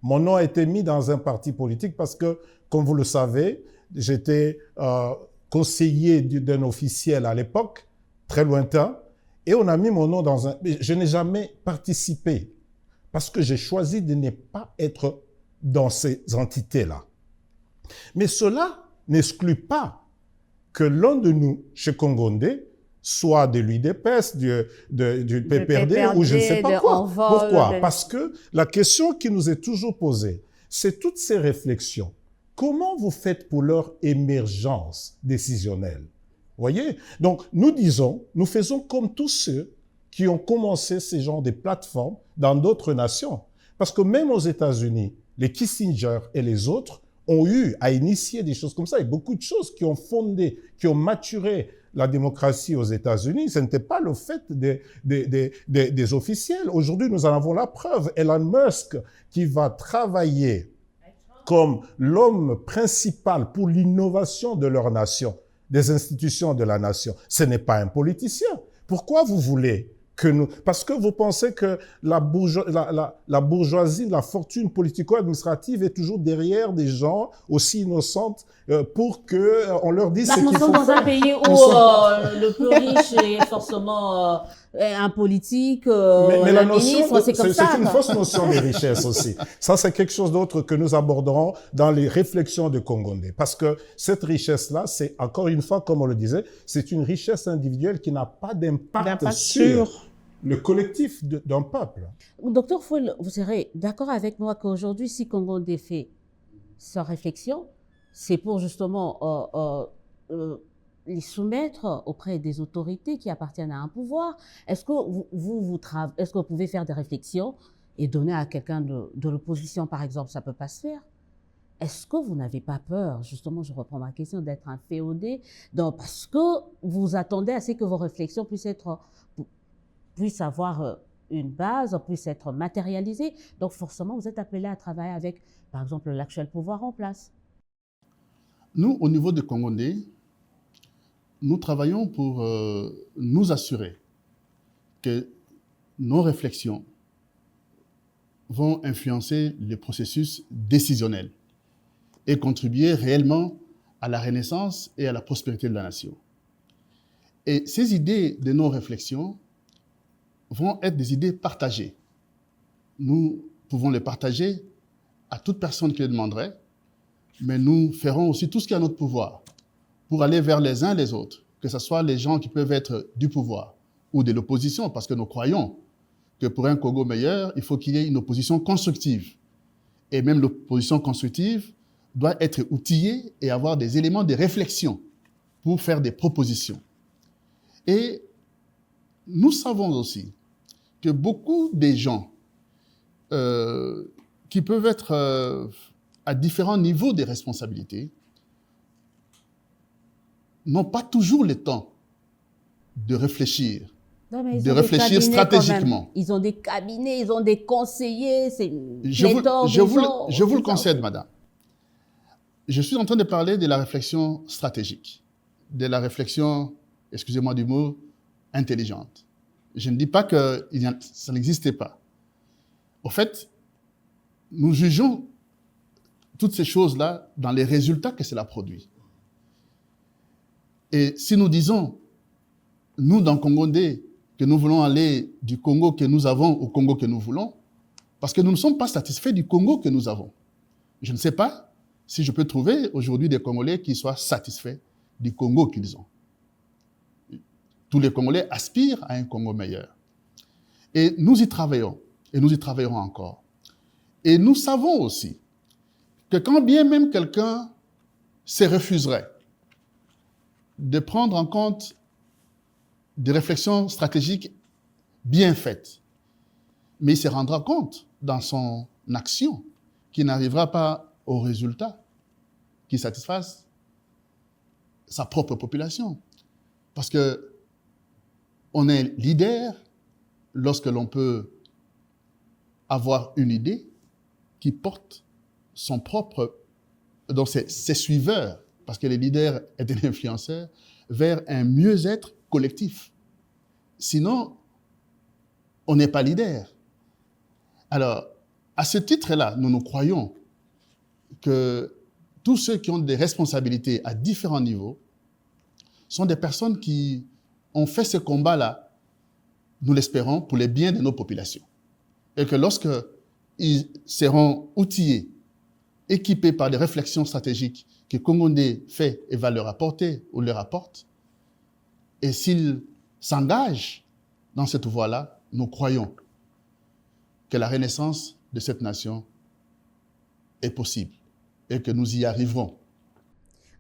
Mon nom a été mis dans un parti politique parce que, comme vous le savez, j'étais conseiller d'un officiel à l'époque, très lointain, et on a mis mon nom dans un... Je n'ai jamais participé parce que j'ai choisi de ne pas être dans ces entités-là. Mais cela n'exclut pas que l'un de nous, chez Congondé, soit de l'UDPS, du PPRD ou je ne sais pas quoi. Pourquoi? Parce que la question qui nous est toujours posée, c'est toutes ces réflexions. Comment vous faites pour leur émergence décisionnelle? Vous voyez? Donc, nous faisons comme tous ceux qui ont commencé ces genres de plateformes dans d'autres nations. Parce que même aux États-Unis, les Kissinger et les autres ont eu à initier des choses comme ça. Et beaucoup de choses qui ont fondé, qui ont maturé la démocratie aux États-Unis, ce n'était pas le fait des officiels. Aujourd'hui, nous en avons la preuve. Elon Musk, qui va travailler comme l'homme principal pour l'innovation de leur nation, des institutions de la nation. Ce n'est pas un politicien. Pourquoi vous voulez que nous... Parce que vous pensez que la bourgeoisie, la fortune politico-administrative est toujours derrière des gens aussi innocents pour qu'on leur dise ce qu'il faut faire. Nous sommes dans un pays où le plus riche est forcément un politique, mais un ministre, c'est comme ça. C'est une fausse notion de richesse aussi. Ça, c'est quelque chose d'autre que nous aborderons dans les réflexions de Congondé. Parce que cette richesse-là, c'est, encore une fois, comme on le disait, c'est une richesse individuelle qui n'a pas d'impact sur le collectif d'un peuple. Docteur Fouel, vous serez d'accord avec moi qu'aujourd'hui, si Congondé fait sa réflexion, c'est pour justement les soumettre auprès des autorités qui appartiennent à un pouvoir. Est-ce que est-ce que vous pouvez faire des réflexions et donner à quelqu'un de l'opposition, par exemple, ça ne peut pas se faire? Est-ce que vous n'avez pas peur, justement, je reprends ma question, d'être un féodé, parce que vous attendez à ce que vos réflexions puissent avoir une base, puissent être matérialisées. Donc forcément, vous êtes appelé à travailler avec, par exemple, l'actuel pouvoir en place. Nous, au niveau de Congondé, nous travaillons pour nous assurer que nos réflexions vont influencer le processus décisionnel et contribuer réellement à la renaissance et à la prospérité de la nation. Et ces idées de nos réflexions vont être des idées partagées. Nous pouvons les partager à toute personne qui le demanderait, mais nous ferons aussi tout ce qui est à notre pouvoir pour aller vers les uns les autres, que ce soit les gens qui peuvent être du pouvoir ou de l'opposition, parce que nous croyons que pour un Congo meilleur, il faut qu'il y ait une opposition constructive. Et même l'opposition constructive doit être outillée et avoir des éléments de réflexion pour faire des propositions. Et nous savons aussi que beaucoup des gens qui peuvent être à différents niveaux de responsabilité n'ont pas toujours le temps de réfléchir, Non, mais ils de ont des réfléchir cabinets quand même. stratégiquement. Ils ont des cabinets, ils ont des conseillers, c'est une Je vous pléthore de gens. le concède, madame. Je suis en train de parler de la réflexion stratégique, de la réflexion, excusez-moi du mot, intelligente. Je ne dis pas que ça n'existait pas. Au fait, nous jugeons toutes ces choses-là dans les résultats que cela produit. Et si nous disons, nous, dans Congondé, que nous voulons aller du Congo que nous avons au Congo que nous voulons, parce que nous ne sommes pas satisfaits du Congo que nous avons. Je ne sais pas si je peux trouver aujourd'hui des Congolais qui soient satisfaits du Congo qu'ils ont. Tous les Congolais aspirent à un Congo meilleur. Et nous y travaillons, et nous y travaillerons encore. Et nous savons aussi que quand bien même quelqu'un se refuserait de prendre en compte des réflexions stratégiques bien faites, mais il se rendra compte dans son action qu'il n'arrivera pas au résultat qui satisfasse sa propre population. Parce que on est leader lorsque l'on peut avoir une idée qui porte son propre, donc ses suiveurs, parce que le leader est un influenceur, vers un mieux-être collectif. Sinon, on n'est pas leader. Alors, à ce titre-là, nous croyons que tous ceux qui ont des responsabilités à différents niveaux sont des personnes qui ont fait ce combat-là, nous l'espérons, pour le bien de nos populations. Et que lorsque ils seront outillés, équipés par des réflexions stratégiques que Congondé fait et va leur apporter ou leur apporte, et s'ils s'engagent dans cette voie-là, nous croyons que la renaissance de cette nation est possible et que nous y arriverons.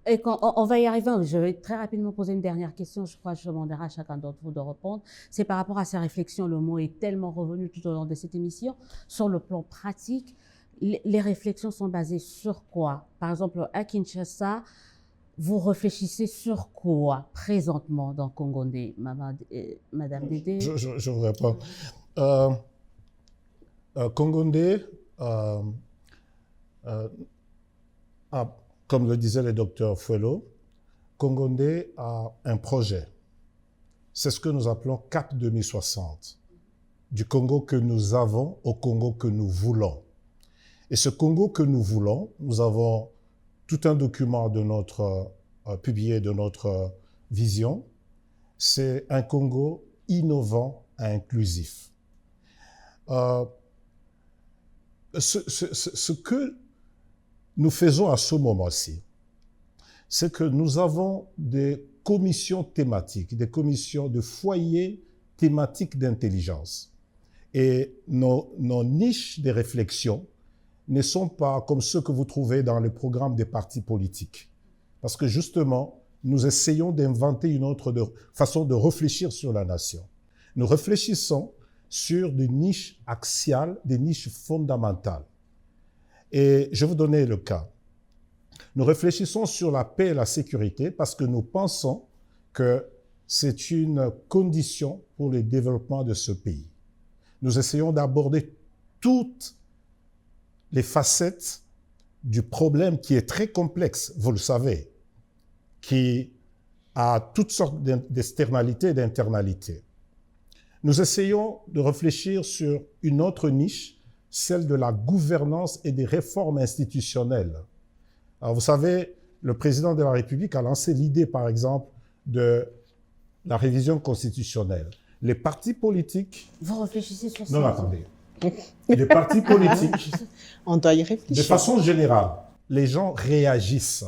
Et quand on va y arriver, je vais très rapidement poser une dernière question, je crois que je demanderai à chacun d'entre vous de répondre. C'est par rapport à ces réflexions, le mot est tellement revenu tout au long de cette émission. Sur le plan pratique, les réflexions sont basées sur quoi? Par exemple, à Kinshasa, vous réfléchissez sur quoi présentement dans Congondé, Madame Dédé? Je vous réponds. Congondé comme le disait le docteur Fuelo, Congondé a un projet. C'est ce que nous appelons CAP 2060. Du Congo que nous avons au Congo que nous voulons. Et ce Congo que nous voulons, nous avons tout un document de publié de notre vision. C'est un Congo innovant et inclusif. Ce que nous faisons à ce moment-ci, c'est que nous avons des commissions thématiques, des commissions de foyers thématiques d'intelligence. Et nos niches de réflexion ne sont pas comme ceux que vous trouvez dans le programme des partis politiques. Parce que justement, nous essayons d'inventer une autre façon de réfléchir sur la nation. Nous réfléchissons sur des niches axiales, des niches fondamentales. Et je vais vous donner le cas. Nous réfléchissons sur la paix et la sécurité parce que nous pensons que c'est une condition pour le développement de ce pays. Nous essayons d'aborder toutes les facettes du problème qui est très complexe, vous le savez, qui a toutes sortes d'externalités et d'internalités. Nous essayons de réfléchir sur une autre niche, celle de la gouvernance et des réformes institutionnelles. Alors, vous savez, le président de la République a lancé l'idée, par exemple, de la révision constitutionnelle. Les partis politiques... Vous réfléchissez sur ça? Non, attendez. Les partis politiques, On doit y de réfléchir. façon générale, les gens réagissent.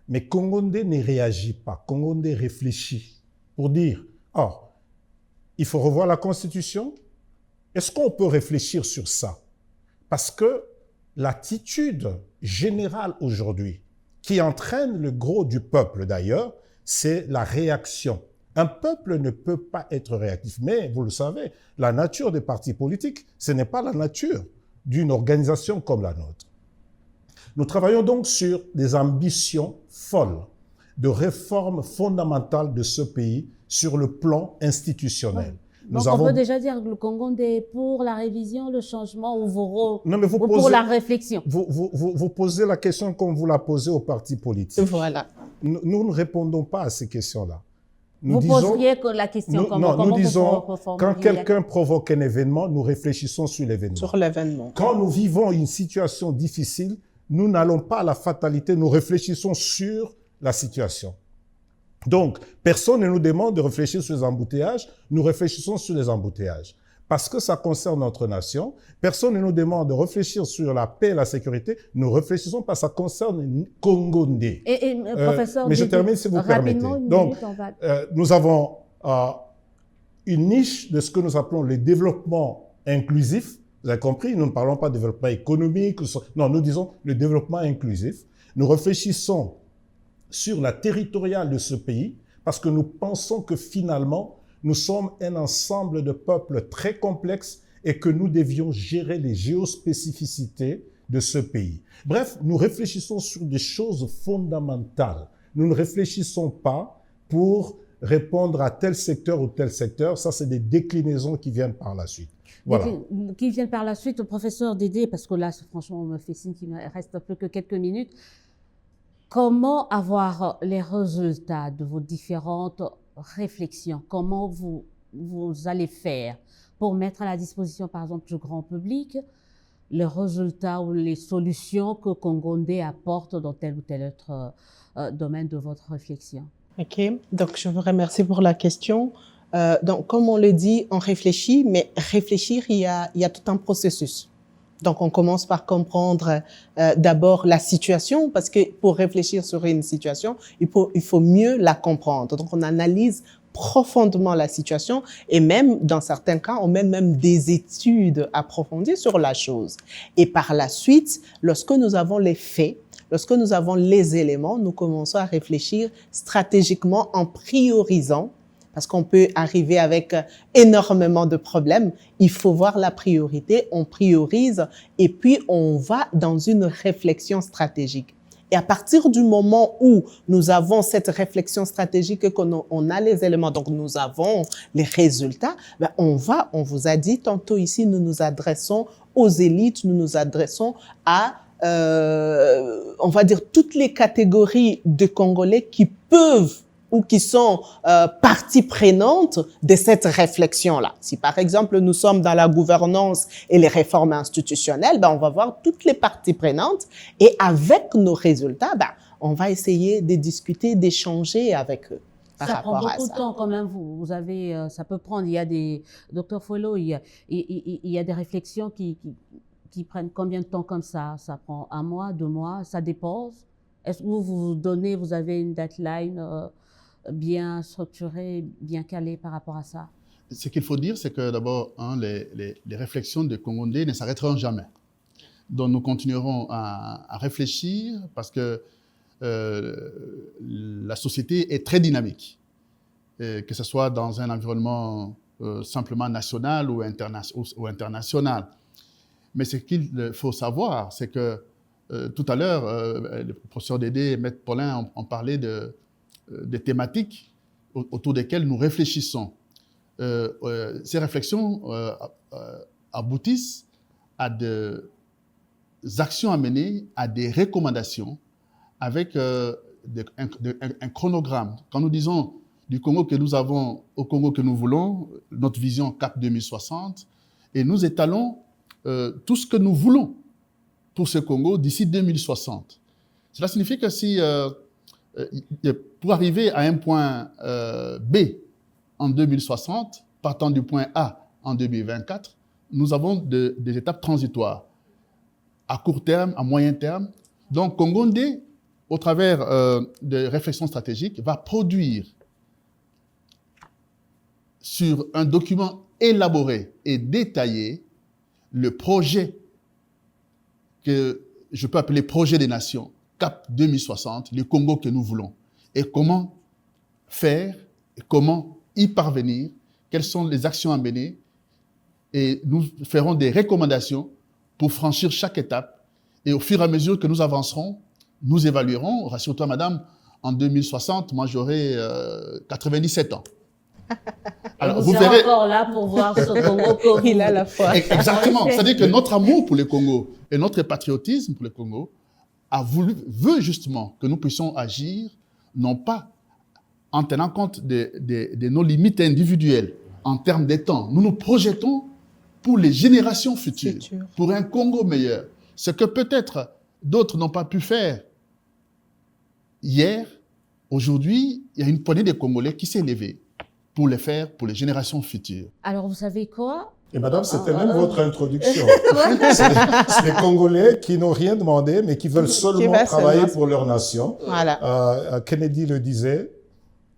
Mais Kongondé ne réagit pas. Kongondé réfléchit pour dire, oh, il faut revoir la Constitution. Est-ce qu'on peut réfléchir sur ça? Parce que l'attitude générale aujourd'hui, qui entraîne le gros du peuple d'ailleurs, c'est la réaction. Un peuple ne peut pas être réactif. Mais, vous le savez, la nature des partis politiques, ce n'est pas la nature d'une organisation comme la nôtre. Nous travaillons donc sur des ambitions folles de réforme fondamentale de ce pays sur le plan institutionnel. Donc, on peut déjà dire que le Kongondé est pour la révision, le changement ou pour la réflexion. Vous posez la question comme vous la posez aux partis politiques. Voilà. Nous ne répondons pas à ces questions-là. Vous poseriez la question comment nous disons, quand quelqu'un provoque un événement, nous réfléchissons sur l'événement. Sur l'événement. Quand nous vivons une situation difficile, nous n'allons pas à la fatalité, nous réfléchissons sur la situation. Donc, personne ne nous demande de réfléchir sur les embouteillages, nous réfléchissons sur les embouteillages. Parce que ça concerne notre nation, personne ne nous demande de réfléchir sur la paix et la sécurité, nous réfléchissons parce que ça concerne Kongondé. Professeur, mais je termine si vous permettez. Donc, nous avons une niche de ce que nous appelons le développement inclusif. Vous avez compris, nous ne parlons pas de développement économique. Non, nous disons le développement inclusif. Nous réfléchissons sur la territoriale de ce pays parce que nous pensons que finalement, nous sommes un ensemble de peuples très complexes et que nous devions gérer les géospécificités de ce pays. Bref, nous réfléchissons sur des choses fondamentales. Nous ne réfléchissons pas pour répondre à tel secteur ou tel secteur. Ça, c'est des déclinaisons qui viennent par la suite. Voilà. Qui viennent par la suite, professeur Dédé, parce que là, franchement, on me fait signe qu'il me reste plus que quelques minutes. Comment avoir les résultats de vos différentes réflexions? Comment vous allez faire pour mettre à la disposition, par exemple, du grand public, les résultats ou les solutions que Kongondé apporte dans tel ou tel autre domaine de votre réflexion? OK. Donc, je vous remercie pour la question. Donc, comme on le dit, on réfléchit, mais réfléchir, il y a tout un processus. Donc, on commence par comprendre d'abord la situation, parce que pour réfléchir sur une situation, il faut mieux la comprendre. Donc, on analyse profondément la situation et même, dans certains cas, on mène même des études approfondies sur la chose. Et par la suite, lorsque nous avons les faits, lorsque nous avons les éléments, nous commençons à réfléchir stratégiquement en priorisant, parce qu'on peut arriver avec énormément de problèmes. Il faut voir la priorité, on priorise et puis on va dans une réflexion stratégique. Et à partir du moment où nous avons cette réflexion stratégique, qu'on a les éléments, donc nous avons les résultats, ben on vous a dit tantôt ici, nous nous adressons aux élites, nous nous adressons à on va dire toutes les catégories de Congolais qui peuvent ou qui sont partie prenante de cette réflexion-là. Si par exemple nous sommes dans la gouvernance et les réformes institutionnelles, ben on va voir toutes les parties prenantes et avec nos résultats, ben on va essayer de discuter, d'échanger avec eux. Ça prend beaucoup de temps quand même. Vous avez, ça peut prendre. Il y a des, Dr Follo, il y a des réflexions qui prennent combien de temps comme ça? Ça prend 1 mois, 2 mois, ça dépend. Est-ce que vous avez une deadline bien structurée, bien calée par rapport à ça? Ce qu'il faut dire, c'est que d'abord, les réflexions de Kongondé ne s'arrêteront jamais. Donc nous continuerons à réfléchir parce que la société est très dynamique, que ce soit dans un environnement simplement national ou international. Mais ce qu'il faut savoir, c'est que tout à l'heure, le professeur Dédé et Maître Paulin ont parlé des thématiques autour desquelles nous réfléchissons. Ces réflexions aboutissent à des actions à mener, à des recommandations avec un chronogramme. Quand nous disons du Congo que nous avons au Congo que nous voulons, notre vision CAP 2060, et nous étalons tout ce que nous voulons pour ce Congo d'ici 2060. Cela signifie que si pour arriver à un point B en 2060, partant du point A en 2024, nous avons des étapes transitoires. À court terme, à moyen terme, Donc, Congo-Ndé, au travers de réflexions stratégiques, va produire sur un document élaboré et détaillé le projet que je peux appeler projet des nations, CAP 2060, le Congo que nous voulons. Et comment faire, et comment y parvenir, quelles sont les actions à mener. Et nous ferons des recommandations pour franchir chaque étape. Et au fur et à mesure que nous avancerons, nous évaluerons. Rassure-toi, madame, en 2060, moi j'aurai 97 ans. Alors, vous serez encore là pour voir ce Congo que Il a la foi. Exactement. C'est-à-dire que notre amour pour le Congo et notre patriotisme pour le Congo veut justement que nous puissions agir, non pas en tenant compte de nos limites individuelles en termes de temps. Nous nous projetons pour les générations futures, pour un Congo meilleur. Ce que peut-être d'autres n'ont pas pu faire hier, aujourd'hui, il y a une poignée de Congolais qui s'est levée pour le faire pour les générations futures. Alors, vous savez quoi? Et madame, c'était même votre introduction. C'est les Congolais qui n'ont rien demandé, mais qui veulent seulement travailler pour leur nation. Voilà. Kennedy le disait,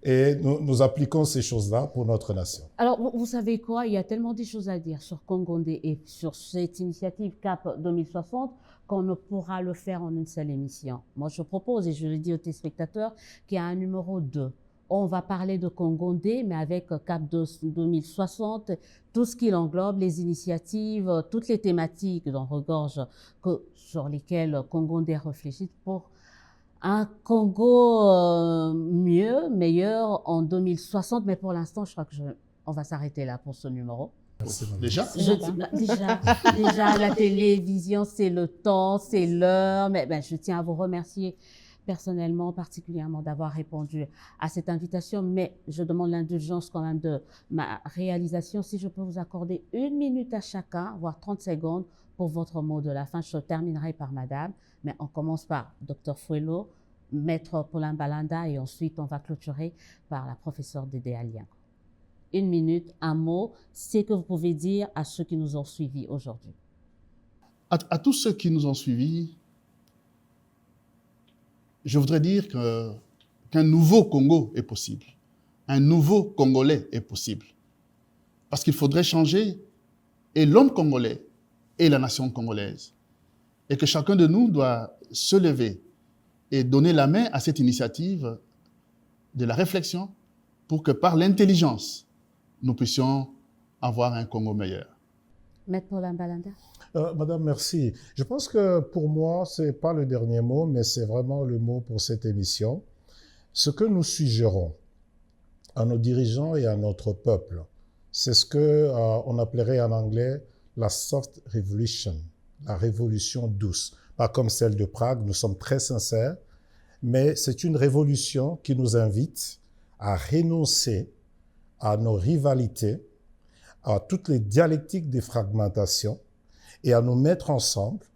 et nous appliquons ces choses-là pour notre nation. Alors, vous savez quoi? Il y a tellement de choses à dire sur Congo-Ndé et sur cette initiative CAP 2060 qu'on ne pourra le faire en une seule émission. Moi, je propose, et je le dis aux téléspectateurs, qu'il y a un numéro 2. On va parler de Congo-Ndé, mais avec CAP 2060, tout ce qu'il englobe, les initiatives, toutes les thématiques dont regorge, sur lesquelles Congo-Ndé réfléchit pour un Congo meilleur en 2060. Mais pour l'instant, je crois on va s'arrêter là pour ce numéro. Déjà déjà, la télévision, c'est le temps, c'est l'heure. Mais je tiens à vous remercier personnellement, particulièrement d'avoir répondu à cette invitation, mais je demande l'indulgence quand même de ma réalisation. Si je peux vous accorder 1 minute à chacun, voire 30 secondes pour votre mot de la fin. Je terminerai par madame, mais on commence par Dr Fouello, Maître Paulin Balanda, et ensuite on va clôturer par la professeure Dédé Aliango. 1 minute, un mot, c'est que vous pouvez dire à ceux qui nous ont suivis aujourd'hui. À tous ceux qui nous ont suivis, je voudrais dire qu'un nouveau Congo est possible. Un nouveau Congolais est possible. Parce qu'il faudrait changer et l'homme congolais et la nation congolaise. Et que chacun de nous doit se lever et donner la main à cette initiative de la réflexion pour que par l'intelligence, nous puissions avoir un Congo meilleur. Maître Paulin Balanda. Madame, merci. Je pense que pour moi, ce n'est pas le dernier mot, mais c'est vraiment le mot pour cette émission. Ce que nous suggérons à nos dirigeants et à notre peuple, c'est ce qu'on appellerait en anglais la soft revolution, la révolution douce. Pas comme celle de Prague, nous sommes très sincères, mais c'est une révolution qui nous invite à renoncer à nos rivalités, à toutes les dialectiques des fragmentations, et à nous mettre ensemble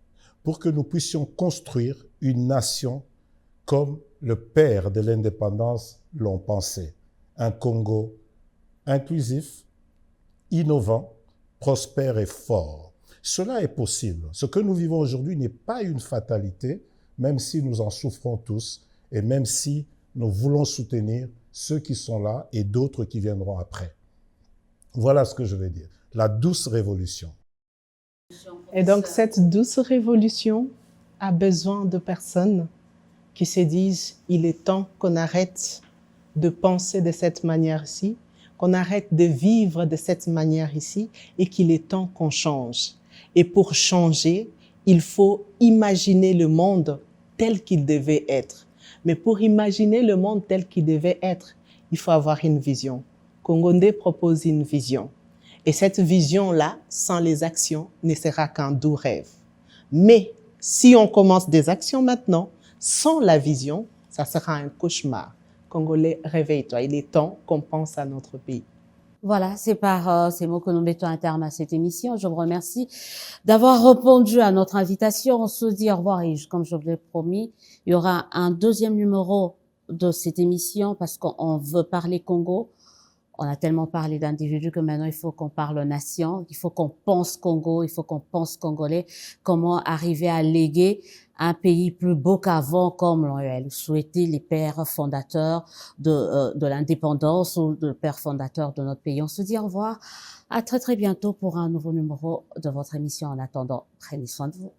pour que nous puissions construire une nation comme le père de l'indépendance l'ont pensé. Un Congo inclusif, innovant, prospère et fort. Cela est possible. Ce que nous vivons aujourd'hui n'est pas une fatalité, même si nous en souffrons tous et même si nous voulons soutenir ceux qui sont là et d'autres qui viendront après. Voilà ce que je veux dire. La douce révolution. Et donc, cette douce révolution a besoin de personnes qui se disent « il est temps qu'on arrête de penser de cette manière-ci, qu'on arrête de vivre de cette manière-ici et qu'il est temps qu'on change. » Et pour changer, il faut imaginer le monde tel qu'il devait être. Mais pour imaginer le monde tel qu'il devait être, il faut avoir une vision. Congo-Ndé propose une vision. Et cette vision-là, sans les actions, ne sera qu'un doux rêve. Mais si on commence des actions maintenant, sans la vision, ça sera un cauchemar. Congolais, réveille-toi. Il est temps qu'on pense à notre pays. Voilà, c'est par ces mots que nous mettons un terme à cette émission. Je vous remercie d'avoir répondu à notre invitation. On se dit au revoir et comme je vous l'ai promis, il y aura un deuxième numéro de cette émission parce qu'on veut parler Congo. On a tellement parlé d'individus que maintenant il faut qu'on parle nation, il faut qu'on pense Congo, il faut qu'on pense Congolais, comment arriver à léguer un pays plus beau qu'avant, comme l'ont souhaité les pères fondateurs de l'indépendance ou le père fondateur de notre pays. On se dit au revoir. À très très bientôt pour un nouveau numéro de votre émission. En attendant, prenez soin de vous.